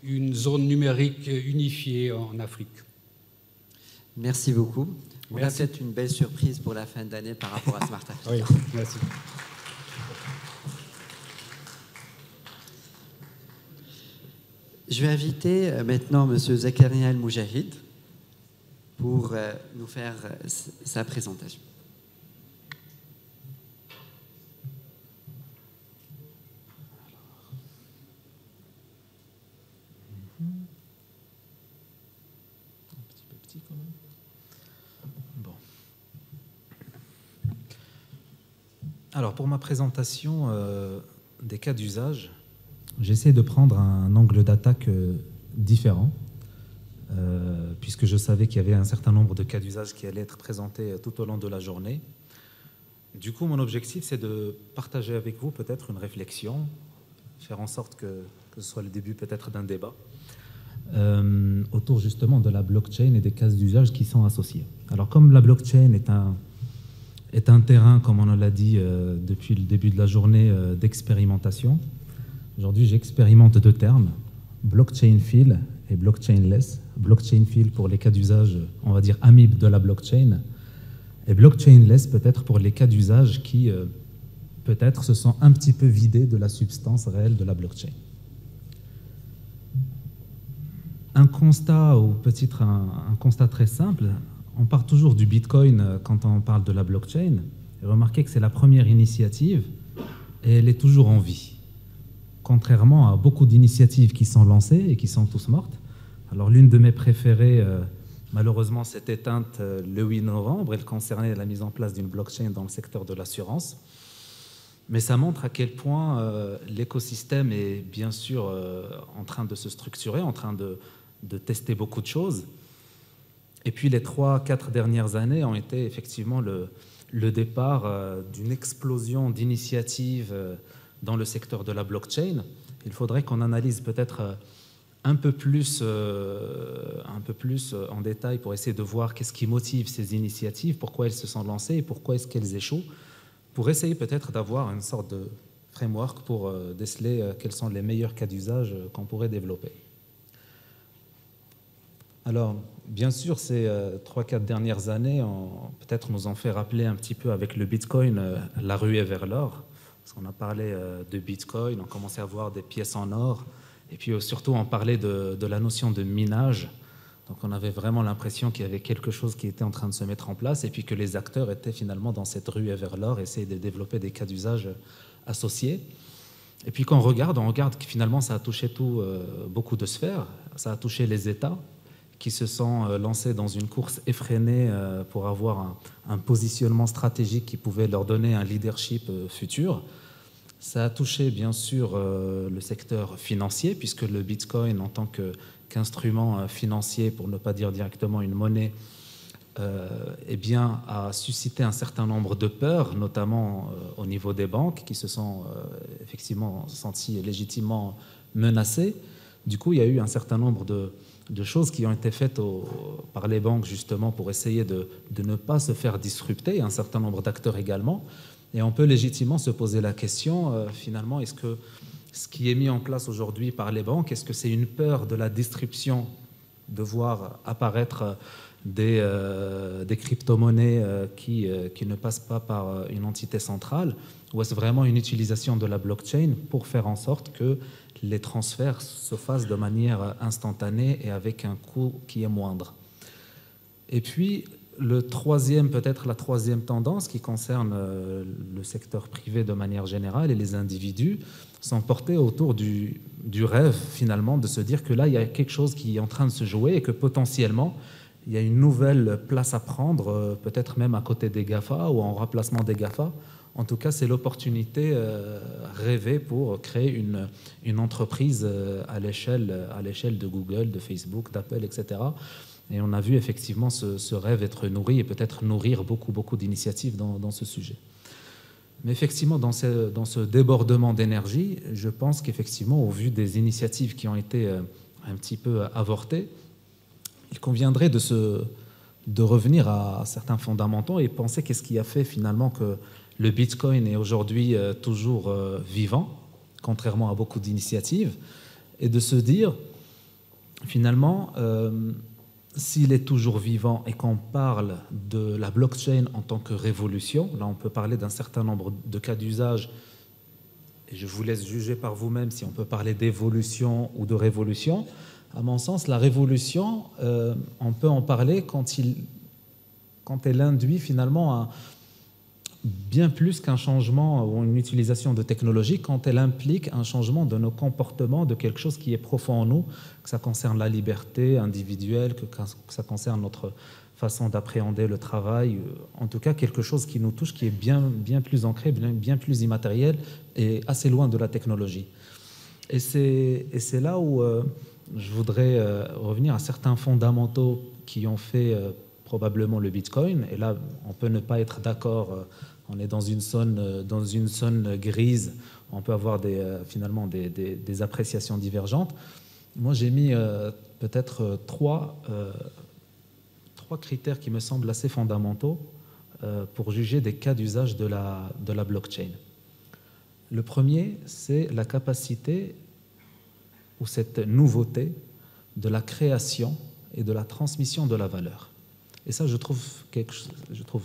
une zone numérique unifiée en Afrique. Merci beaucoup. On Merci. a peut-être une belle surprise pour la fin d'année par rapport à Smart Africa. Oui, merci. Je vais inviter maintenant M. Zakaria El Moujahid pour nous faire sa présentation. Alors, pour ma présentation des cas d'usage, j'essaie de prendre un angle d'attaque différent, puisque je savais qu'il y avait un certain nombre de cas d'usage qui allaient être présentés tout au long de la journée. Du coup, mon objectif, c'est de partager avec vous peut-être une réflexion, faire en sorte que ce soit le début peut-être d'un débat, autour justement de la blockchain et des cas d'usage qui sont associés. Alors, comme la blockchain est un terrain, comme on l'a dit depuis le début de la journée, d'expérimentation. Aujourd'hui, j'expérimente deux termes, blockchain field et blockchainless. Blockchain field pour les cas d'usage, on va dire amiable de la blockchain, et blockchainless peut-être pour les cas d'usage qui peut-être se sont un petit peu vidés de la substance réelle de la blockchain. Un constat, ou peut-être un constat très simple. On part toujours du Bitcoin quand on parle de la blockchain. Et remarquez que c'est la première initiative et elle est toujours en vie. Contrairement à beaucoup d'initiatives qui sont lancées et qui sont tous mortes. Alors l'une de mes préférées, malheureusement, s'est éteinte le 8 novembre. Elle concernait la mise en place d'une blockchain dans le secteur de l'assurance. Mais ça montre à quel point l'écosystème est bien sûr en train de se structurer, en train de tester beaucoup de choses. Et puis les 3-4 dernières années ont été effectivement le départ d'une explosion d'initiatives dans le secteur de la blockchain. Il faudrait qu'on analyse peut-être un peu plus en détail pour essayer de voir qu'est-ce qui motive ces initiatives, pourquoi elles se sont lancées et pourquoi est-ce qu'elles échouent, pour essayer peut-être d'avoir une sorte de framework pour déceler quels sont les meilleurs cas d'usage qu'on pourrait développer. Alors, bien sûr, ces 3-4 dernières années, peut-être nous ont fait rappeler un petit peu avec le Bitcoin la ruée vers l'or. Parce qu'on a parlé de Bitcoin, on commençait à voir des pièces en or, et puis surtout on parlait de la notion de minage. Donc on avait vraiment l'impression qu'il y avait quelque chose qui était en train de se mettre en place, et puis que les acteurs étaient finalement dans cette ruée vers l'or, essayer de développer des cas d'usage associés. Et puis quand on regarde que finalement ça a touché beaucoup de sphères. Ça a touché les États, qui se sont lancés dans une course effrénée pour avoir un positionnement stratégique qui pouvait leur donner un leadership futur. Ça a touché bien sûr le secteur financier, puisque le Bitcoin en tant qu'instrument financier, pour ne pas dire directement une monnaie, eh bien, a suscité un certain nombre de peurs, notamment au niveau des banques, qui se sont effectivement senties légitimement menacées. Du coup, il y a eu un certain nombre de choses qui ont été faites par les banques justement pour essayer de ne pas se faire disrupter, un certain nombre d'acteurs également. Et on peut légitimement se poser la question, finalement, est-ce que ce qui est mis en place aujourd'hui par les banques, est-ce que c'est une peur de la disruption, de voir apparaître des crypto-monnaies qui ne passent pas par une entité centrale, ou est-ce vraiment une utilisation de la blockchain pour faire en sorte que les transferts se fassent de manière instantanée et avec un coût qui est moindre? Et puis, peut-être la troisième tendance qui concerne le secteur privé de manière générale et les individus, sont portés autour du rêve finalement de se dire que là, il y a quelque chose qui est en train de se jouer et que potentiellement, il y a une nouvelle place à prendre, peut-être même à côté des GAFA ou en remplacement des GAFA. En tout cas, c'est l'opportunité rêvée pour créer une entreprise à l'échelle de Google, de Facebook, d'Apple, etc. Et on a vu effectivement ce rêve être nourri et peut-être nourrir beaucoup d'initiatives dans ce sujet. Mais effectivement, dans ce débordement d'énergie, je pense qu'effectivement, au vu des initiatives qui ont été un petit peu avortées, il conviendrait de revenir à certains fondamentaux et penser qu'est-ce qui a fait finalement que le Bitcoin est aujourd'hui toujours vivant, contrairement à beaucoup d'initiatives, et de se dire, finalement, s'il est toujours vivant et qu'on parle de la blockchain en tant que révolution, là on peut parler d'un certain nombre de cas d'usage, et je vous laisse juger par vous-même si on peut parler d'évolution ou de révolution. À mon sens, la révolution, on peut en parler quand elle induit finalement bien plus qu'un changement ou une utilisation de technologie, quand elle implique un changement de nos comportements, de quelque chose qui est profond en nous, que ça concerne la liberté individuelle, que ça concerne notre façon d'appréhender le travail, en tout cas quelque chose qui nous touche, qui est bien plus ancré, bien plus immatériel et assez loin de la technologie. Et c'est là où je voudrais revenir à certains fondamentaux qui ont fait probablement le Bitcoin. Et là, on peut ne pas être d'accord. On est dans une zone grise. On peut avoir finalement des appréciations divergentes. Moi, j'ai mis peut-être trois critères qui me semblent assez fondamentaux pour juger des cas d'usage de la blockchain. Le premier, c'est la capacité ou cette nouveauté de la création et de la transmission de la valeur. Et ça, je trouve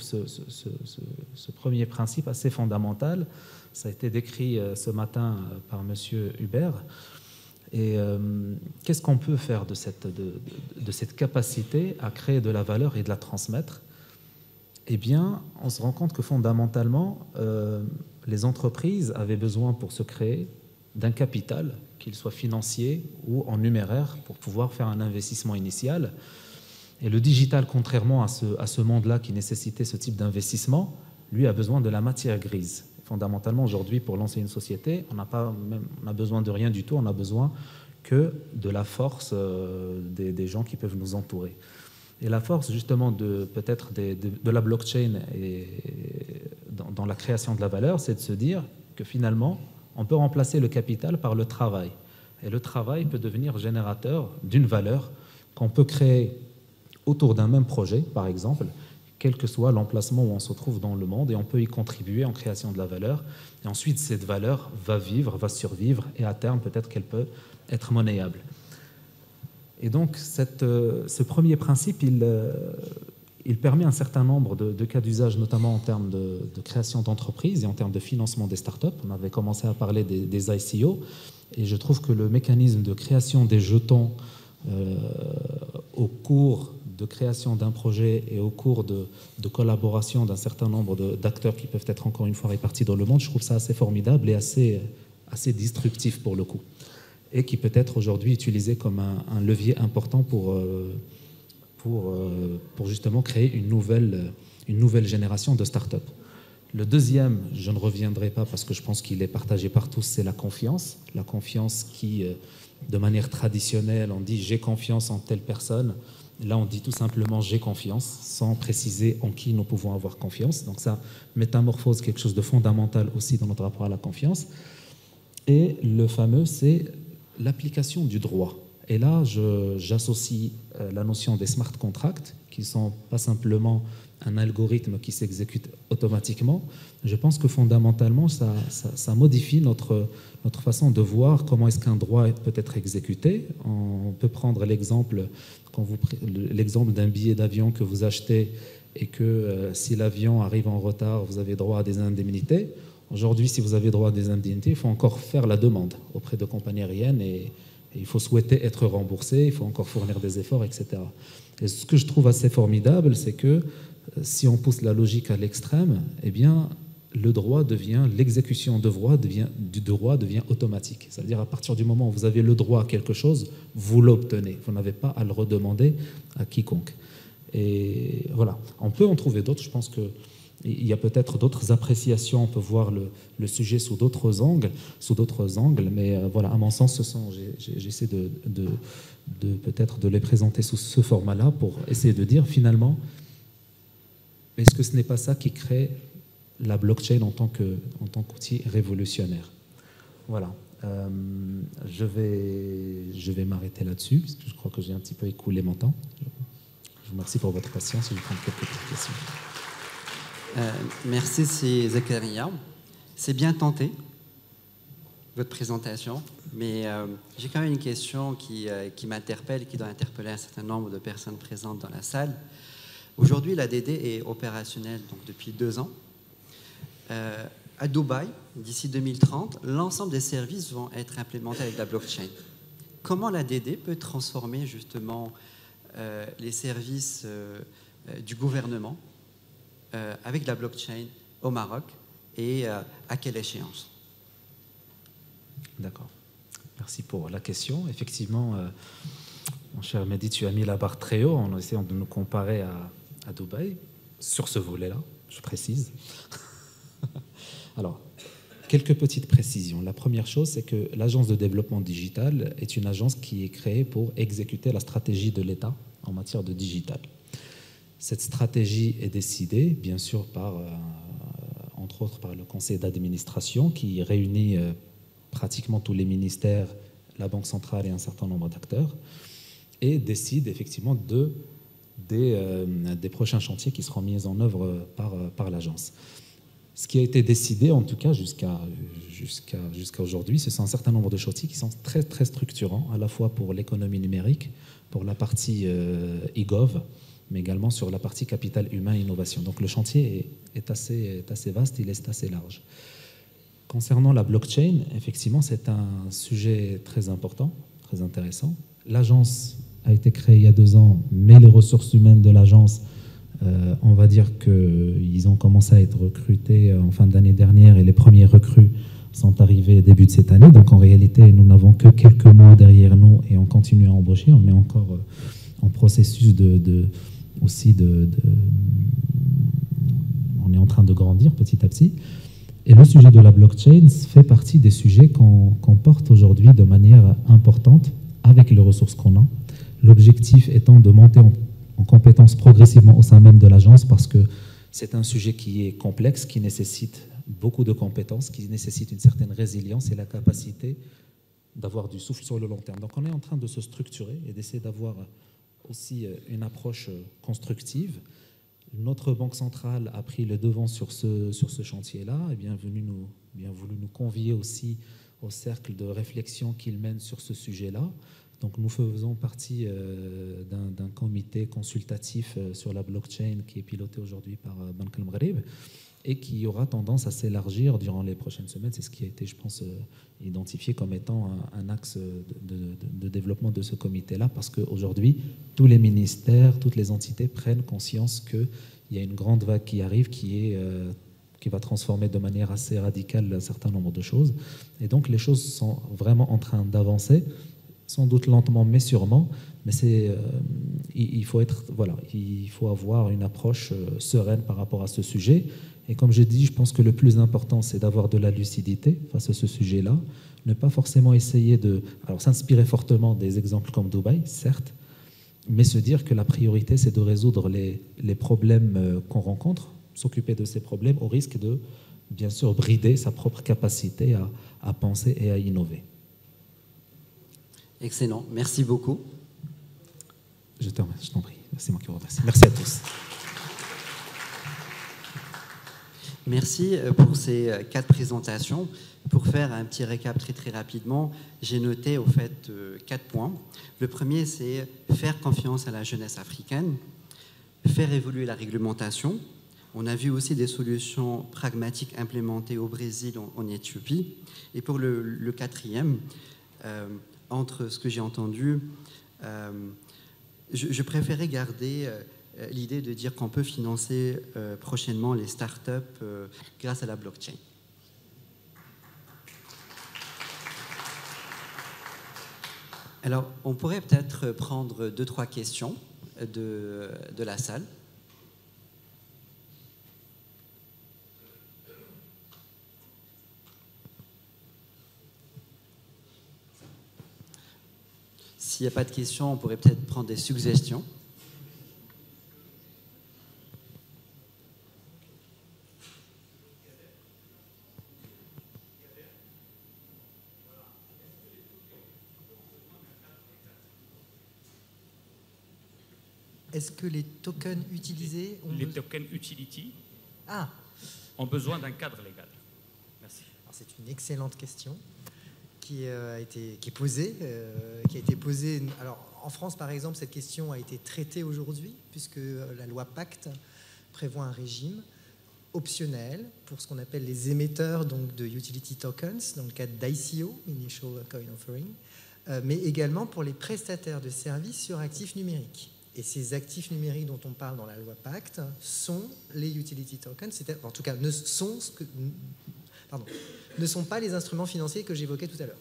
ce premier principe assez fondamental. Ça a été décrit ce matin par M. Hubert. Et qu'est-ce qu'on peut faire de cette capacité à créer de la valeur et de la transmettre? Eh bien, on se rend compte que fondamentalement, les entreprises avaient besoin pour se créer d'un capital, qu'il soit financier ou en numéraire, pour pouvoir faire un investissement initial. Et le digital, contrairement à ce monde-là qui nécessitait ce type d'investissement, lui a besoin de la matière grise. Fondamentalement, aujourd'hui, pour lancer une société, on n'a besoin de rien du tout, on n'a besoin que de la force des gens qui peuvent nous entourer. Et la force, justement, peut-être de la blockchain et dans la création de la valeur, c'est de se dire que finalement, on peut remplacer le capital par le travail. Et le travail peut devenir générateur d'une valeur qu'on peut créer autour d'un même projet, par exemple, quel que soit l'emplacement où on se trouve dans le monde, et on peut y contribuer en création de la valeur. Et ensuite, cette valeur va vivre, va survivre, et à terme, peut-être qu'elle peut être monnayable. Et donc, ce premier principe, il permet un certain nombre de cas d'usage, notamment en termes de création d'entreprises et en termes de financement des startups. On avait commencé à parler des ICO, et je trouve que le mécanisme de création des jetons au cours de création d'un projet et au cours de collaboration d'un certain nombre d'acteurs qui peuvent être encore une fois répartis dans le monde, je trouve ça assez formidable et assez disruptif pour le coup, et qui peut être aujourd'hui utilisé comme un levier important pour justement créer une nouvelle génération de start-up. Le deuxième, je ne reviendrai pas parce que je pense qu'il est partagé par tous, c'est la confiance. La confiance qui, de manière traditionnelle, on dit « j'ai confiance en telle personne ». Là, on dit tout simplement « j'ai confiance », sans préciser en qui nous pouvons avoir confiance. Donc ça métamorphose quelque chose de fondamental aussi dans notre rapport à la confiance. Et le fameux, c'est l'application du droit. Et là, j'associe la notion des smart contracts, qui ne sont pas simplement un algorithme qui s'exécute automatiquement, je pense que fondamentalement, ça modifie notre façon de voir comment est-ce qu'un droit peut être exécuté. On peut prendre l'exemple d'un billet d'avion que vous achetez et que si l'avion arrive en retard, vous avez droit à des indemnités. Aujourd'hui, si vous avez droit à des indemnités, il faut encore faire la demande auprès de compagnies aériennes et il faut souhaiter être remboursé, il faut encore fournir des efforts, etc. Et ce que je trouve assez formidable, c'est que si on pousse la logique à l'extrême, eh bien, l'exécution du droit devient automatique. C'est-à-dire à partir du moment où vous avez le droit à quelque chose, vous l'obtenez. Vous n'avez pas à le redemander à quiconque. Et voilà, on peut en trouver d'autres. Je pense qu'il y a peut-être d'autres appréciations. On peut voir le sujet sous d'autres angles, mais voilà, à mon sens, j'essaie peut-être de les présenter sous ce format-là pour essayer de dire finalement, est-ce que ce n'est pas ça qui crée la blockchain en tant qu'outil révolutionnaire? Voilà. Je vais m'arrêter là-dessus, parce que je crois que j'ai un petit peu écoulé mon temps. Je vous remercie pour votre patience. Je vais prendre quelques petites questions. Merci, Zakaria. C'est bien tenté, votre présentation, mais j'ai quand même une question qui m'interpelle, qui doit interpeller un certain nombre de personnes présentes dans la salle. Aujourd'hui, l'ADD est opérationnelle donc, depuis 2 ans. À Dubaï, d'ici 2030, l'ensemble des services vont être implémentés avec la blockchain. Comment l'ADD peut transformer justement les services du gouvernement avec la blockchain au Maroc et à quelle échéance? D'accord. Merci pour la question. Effectivement, mon cher Mehdi, tu as mis la barre très haut en essayant de nous comparer à Dubaï, sur ce volet-là, je précise. Alors, quelques petites précisions. La première chose, c'est que l'Agence de développement digital est une agence qui est créée pour exécuter la stratégie de l'État en matière de digital. Cette stratégie est décidée, bien sûr, entre autres par le conseil d'administration qui réunit pratiquement tous les ministères, la Banque centrale et un certain nombre d'acteurs, et décide effectivement des prochains chantiers qui seront mis en œuvre par l'agence. Ce qui a été décidé, en tout cas jusqu'à aujourd'hui, ce sont un certain nombre de chantiers qui sont très, très structurants, à la fois pour l'économie numérique, pour la partie e-gov, mais également sur la partie capital humain et innovation. Donc le chantier est assez vaste, il est assez large. Concernant la blockchain, effectivement, c'est un sujet très important, très intéressant. L'agence a été créée il y a 2 ans, mais les ressources humaines de l'agence, on va dire qu'ils ont commencé à être recrutés en fin d'année dernière et les premiers recrues sont arrivés début de cette année. Donc en réalité, nous n'avons que quelques mois derrière nous et on continue à embaucher. On est encore en processus on est en train de grandir petit à petit. Et le sujet de la blockchain fait partie des sujets qu'on porte aujourd'hui de manière importante avec les ressources qu'on a. L'objectif étant de monter en compétences progressivement au sein même de l'agence parce que c'est un sujet qui est complexe, qui nécessite beaucoup de compétences, qui nécessite une certaine résilience et la capacité d'avoir du souffle sur le long terme. Donc on est en train de se structurer et d'essayer d'avoir aussi une approche constructive. Notre Banque centrale a pris le devant sur ce chantier-là et bien voulu nous convier aussi au cercle de réflexion qu'il mène sur ce sujet-là. Donc nous faisons partie d'un comité consultatif sur la blockchain qui est piloté aujourd'hui par Banque Al Maghrib et qui aura tendance à s'élargir durant les prochaines semaines. C'est ce qui a été, je pense, identifié comme étant un axe de développement de ce comité-là, parce qu'aujourd'hui, tous les ministères, toutes les entités prennent conscience qu'il y a une grande vague qui arrive, qui va transformer de manière assez radicale un certain nombre de choses. Et donc, les choses sont vraiment en train d'avancer, sans doute lentement, mais sûrement. Mais il faut avoir une approche sereine par rapport à ce sujet. Et comme j'ai dit, je pense que le plus important, c'est d'avoir de la lucidité face à ce sujet-là. Ne pas forcément essayer s'inspirer fortement des exemples comme Dubaï, certes, mais se dire que la priorité, c'est de résoudre les problèmes qu'on rencontre, s'occuper de ces problèmes au risque de, bien sûr, brider sa propre capacité à penser et à innover. Excellent, merci beaucoup. Je t'en prie, c'est moi qui vous remercie. Merci à tous. Merci pour ces 4 présentations. Pour faire un petit récap très rapidement, j'ai noté au fait 4 points. Le premier, c'est faire confiance à la jeunesse africaine, faire évoluer la réglementation. On a vu aussi des solutions pragmatiques implémentées au Brésil, en Éthiopie. Et pour le quatrième, entre ce que j'ai entendu, je préférais garder l'idée de dire qu'on peut financer prochainement les startups grâce à la blockchain. Alors, on pourrait peut-être prendre 2-3 questions de la salle. S'il n'y a pas de questions, on pourrait peut-être prendre des suggestions. Est-ce que les tokens utilisés Les tokens utility ont besoin d'un cadre légal? Merci. C'est une excellente question qui a été posée. Alors, en France, par exemple, cette question a été traitée aujourd'hui, puisque la loi Pacte prévoit un régime optionnel pour ce qu'on appelle les émetteurs donc, de utility tokens, dans le cadre d'ICO, Initial Coin Offering, mais également pour les prestataires de services sur actifs numériques. Et ces actifs numériques dont on parle dans la loi Pacte sont les utility tokens, en tout cas ne sont pas les instruments financiers que j'évoquais tout à l'heure.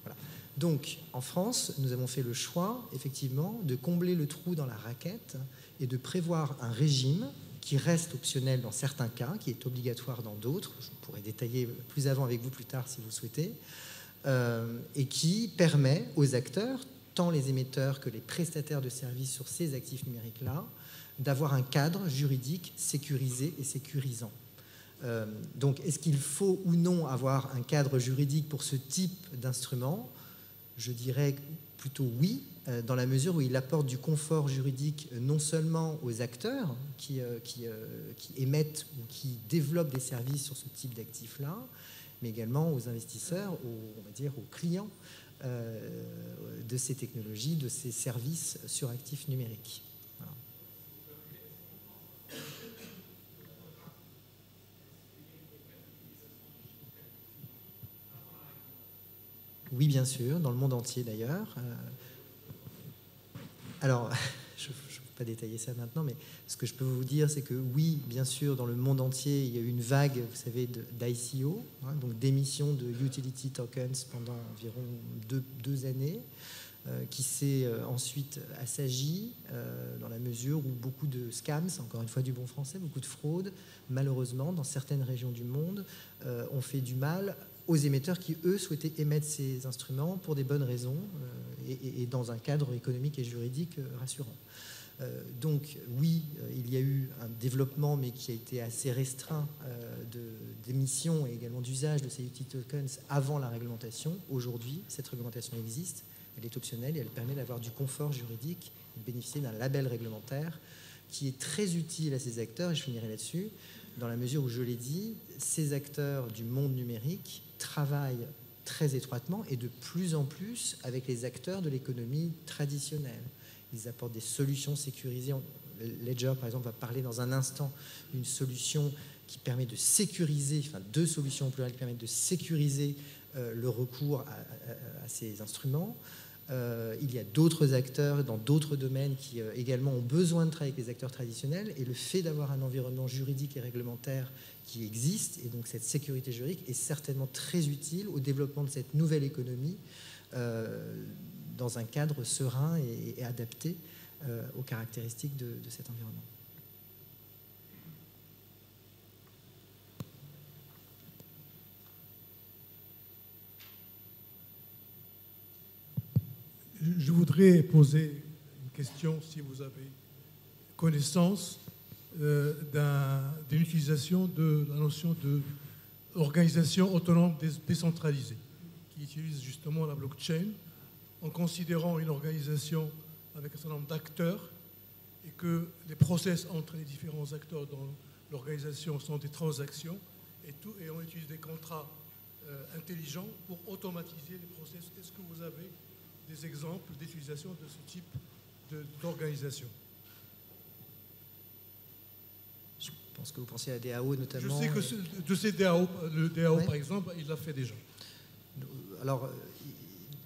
Voilà. Donc, en France, nous avons fait le choix, effectivement, de combler le trou dans la raquette et de prévoir un régime qui reste optionnel dans certains cas, qui est obligatoire dans d'autres, je pourrais détailler plus avant avec vous plus tard si vous le souhaitez, et qui permet aux acteurs, tant les émetteurs que les prestataires de services sur ces actifs numériques-là, d'avoir un cadre juridique sécurisé et sécurisant. Donc, est-ce qu'il faut ou non avoir un cadre juridique pour ce type d'instrument? Je dirais plutôt oui, dans la mesure où il apporte du confort juridique non seulement aux acteurs qui émettent ou qui développent des services sur ce type d'actifs-là, mais également aux investisseurs, aux clients de ces technologies, de ces services sur actifs numériques. Voilà. Oui, bien sûr, dans le monde entier d'ailleurs. Alors, je ne peux pas détailler ça maintenant, mais ce que je peux vous dire, c'est que oui, bien sûr, dans le monde entier, il y a eu une vague, vous savez, d'ICO, donc d'émission de utility tokens pendant environ deux années, qui s'est ensuite assagie dans la mesure où beaucoup de scams, encore une fois du bon français, beaucoup de fraudes, malheureusement, dans certaines régions du monde, ont fait du mal aux émetteurs qui, eux, souhaitaient émettre ces instruments pour des bonnes raisons et dans un cadre économique et juridique rassurant. Donc oui, il y a eu un développement, mais qui a été assez restreint d'émission et également d'usage de ces utility tokens avant la réglementation. Aujourd'hui, cette réglementation existe, elle est optionnelle et elle permet d'avoir du confort juridique et de bénéficier d'un label réglementaire qui est très utile à ces acteurs, et je finirai là-dessus, dans la mesure où, je l'ai dit, ces acteurs du monde numérique travaillent très étroitement et de plus en plus avec les acteurs de l'économie traditionnelle. Ils apportent des solutions sécurisées. Ledger, par exemple, va parler dans un instant d'une solution qui permet de sécuriser, enfin deux solutions plurielles qui permettent de sécuriser le recours à ces instruments. Il y a d'autres acteurs dans d'autres domaines qui également ont besoin de travailler avec les acteurs traditionnels, et le fait d'avoir un environnement juridique et réglementaire qui existe, et donc cette sécurité juridique, est certainement très utile au développement de cette nouvelle économie dans un cadre serein et adapté aux caractéristiques de cet environnement. Je voudrais poser une question, si vous avez connaissance d'une utilisation de la notion d'organisation autonome décentralisée, qui utilise justement la blockchain en considérant une organisation avec un certain nombre d'acteurs, et que les process entre les différents acteurs l'organisation sont des transactions et on utilise des contrats intelligents pour automatiser les processus. Est-ce que vous avez des exemples d'utilisation de ce type d'organisation? Je pense que vous pensez à DAO notamment. Je sais que de ces DAO, le DAO par exemple, il l'a fait déjà. Alors,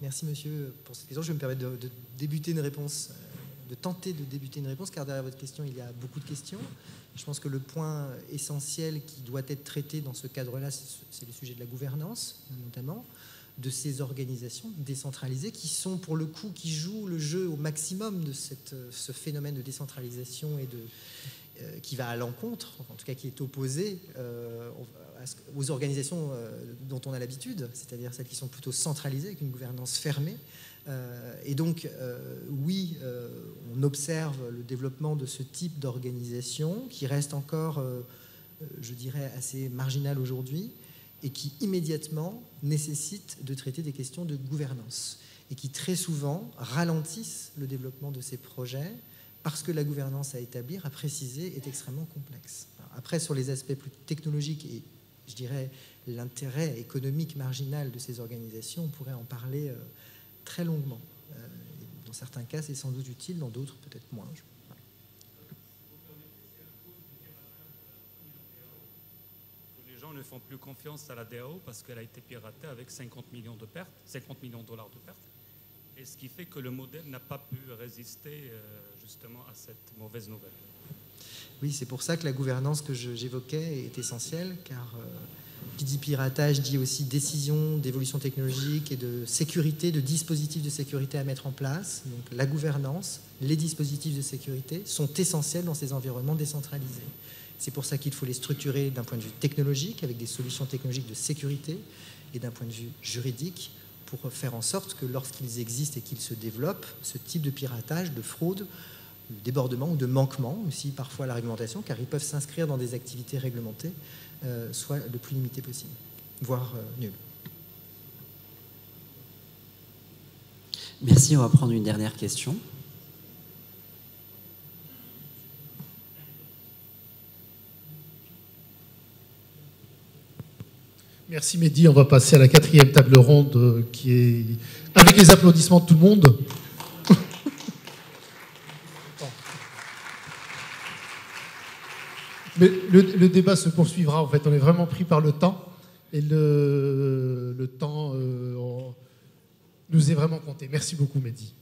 merci monsieur pour cette question. Je vais me permettre de débuter une réponse, de tenter de débuter une réponse, car derrière votre question, il y a beaucoup de questions. Je pense que le point essentiel qui doit être traité dans ce cadre-là, c'est le sujet de la gouvernance, notamment, de ces organisations décentralisées qui sont, pour le coup, qui jouent le jeu au maximum de ce phénomène de décentralisation et qui va à l'encontre, en tout cas qui est opposé aux organisations dont on a l'habitude, c'est-à-dire celles qui sont plutôt centralisées, avec une gouvernance fermée. Et donc, oui, on observe le développement de ce type d'organisation qui reste encore, je dirais, assez marginal aujourd'hui et qui immédiatement nécessite de traiter des questions de gouvernance et qui très souvent ralentissent le développement de ces projets parce que la gouvernance à établir, à préciser, est extrêmement complexe. Après, sur les aspects plus technologiques et, je dirais, l'intérêt économique marginal de ces organisations, on pourrait en parler très longuement. Dans certains cas, c'est sans doute utile, dans d'autres, peut-être moins. Les gens ne font plus confiance à la DAO parce qu'elle a été piratée avec 50 millions de pertes, 50 millions de dollars de pertes. Et ce qui fait que le modèle n'a pas pu résister justement à cette mauvaise nouvelle. Oui, c'est pour ça que la gouvernance que j'évoquais est essentielle, car qui dit piratage dit aussi décision d'évolution technologique et de sécurité, de dispositifs de sécurité à mettre en place. Donc la gouvernance, les dispositifs de sécurité sont essentiels dans ces environnements décentralisés. C'est pour ça qu'il faut les structurer d'un point de vue technologique, avec des solutions technologiques de sécurité, et d'un point de vue juridique, pour faire en sorte que lorsqu'ils existent et qu'ils se développent, ce type de piratage, de fraude, de débordement ou de manquement, aussi parfois à la réglementation, car ils peuvent s'inscrire dans des activités réglementées, soit le plus limité possible, voire nul. Merci, on va prendre une dernière question. Merci Mehdi, on va passer à la 4e table ronde qui est avec les applaudissements de tout le monde. Mais le débat se poursuivra, en fait, on est vraiment pris par le temps et le temps nous est vraiment compté. Merci beaucoup Mehdi.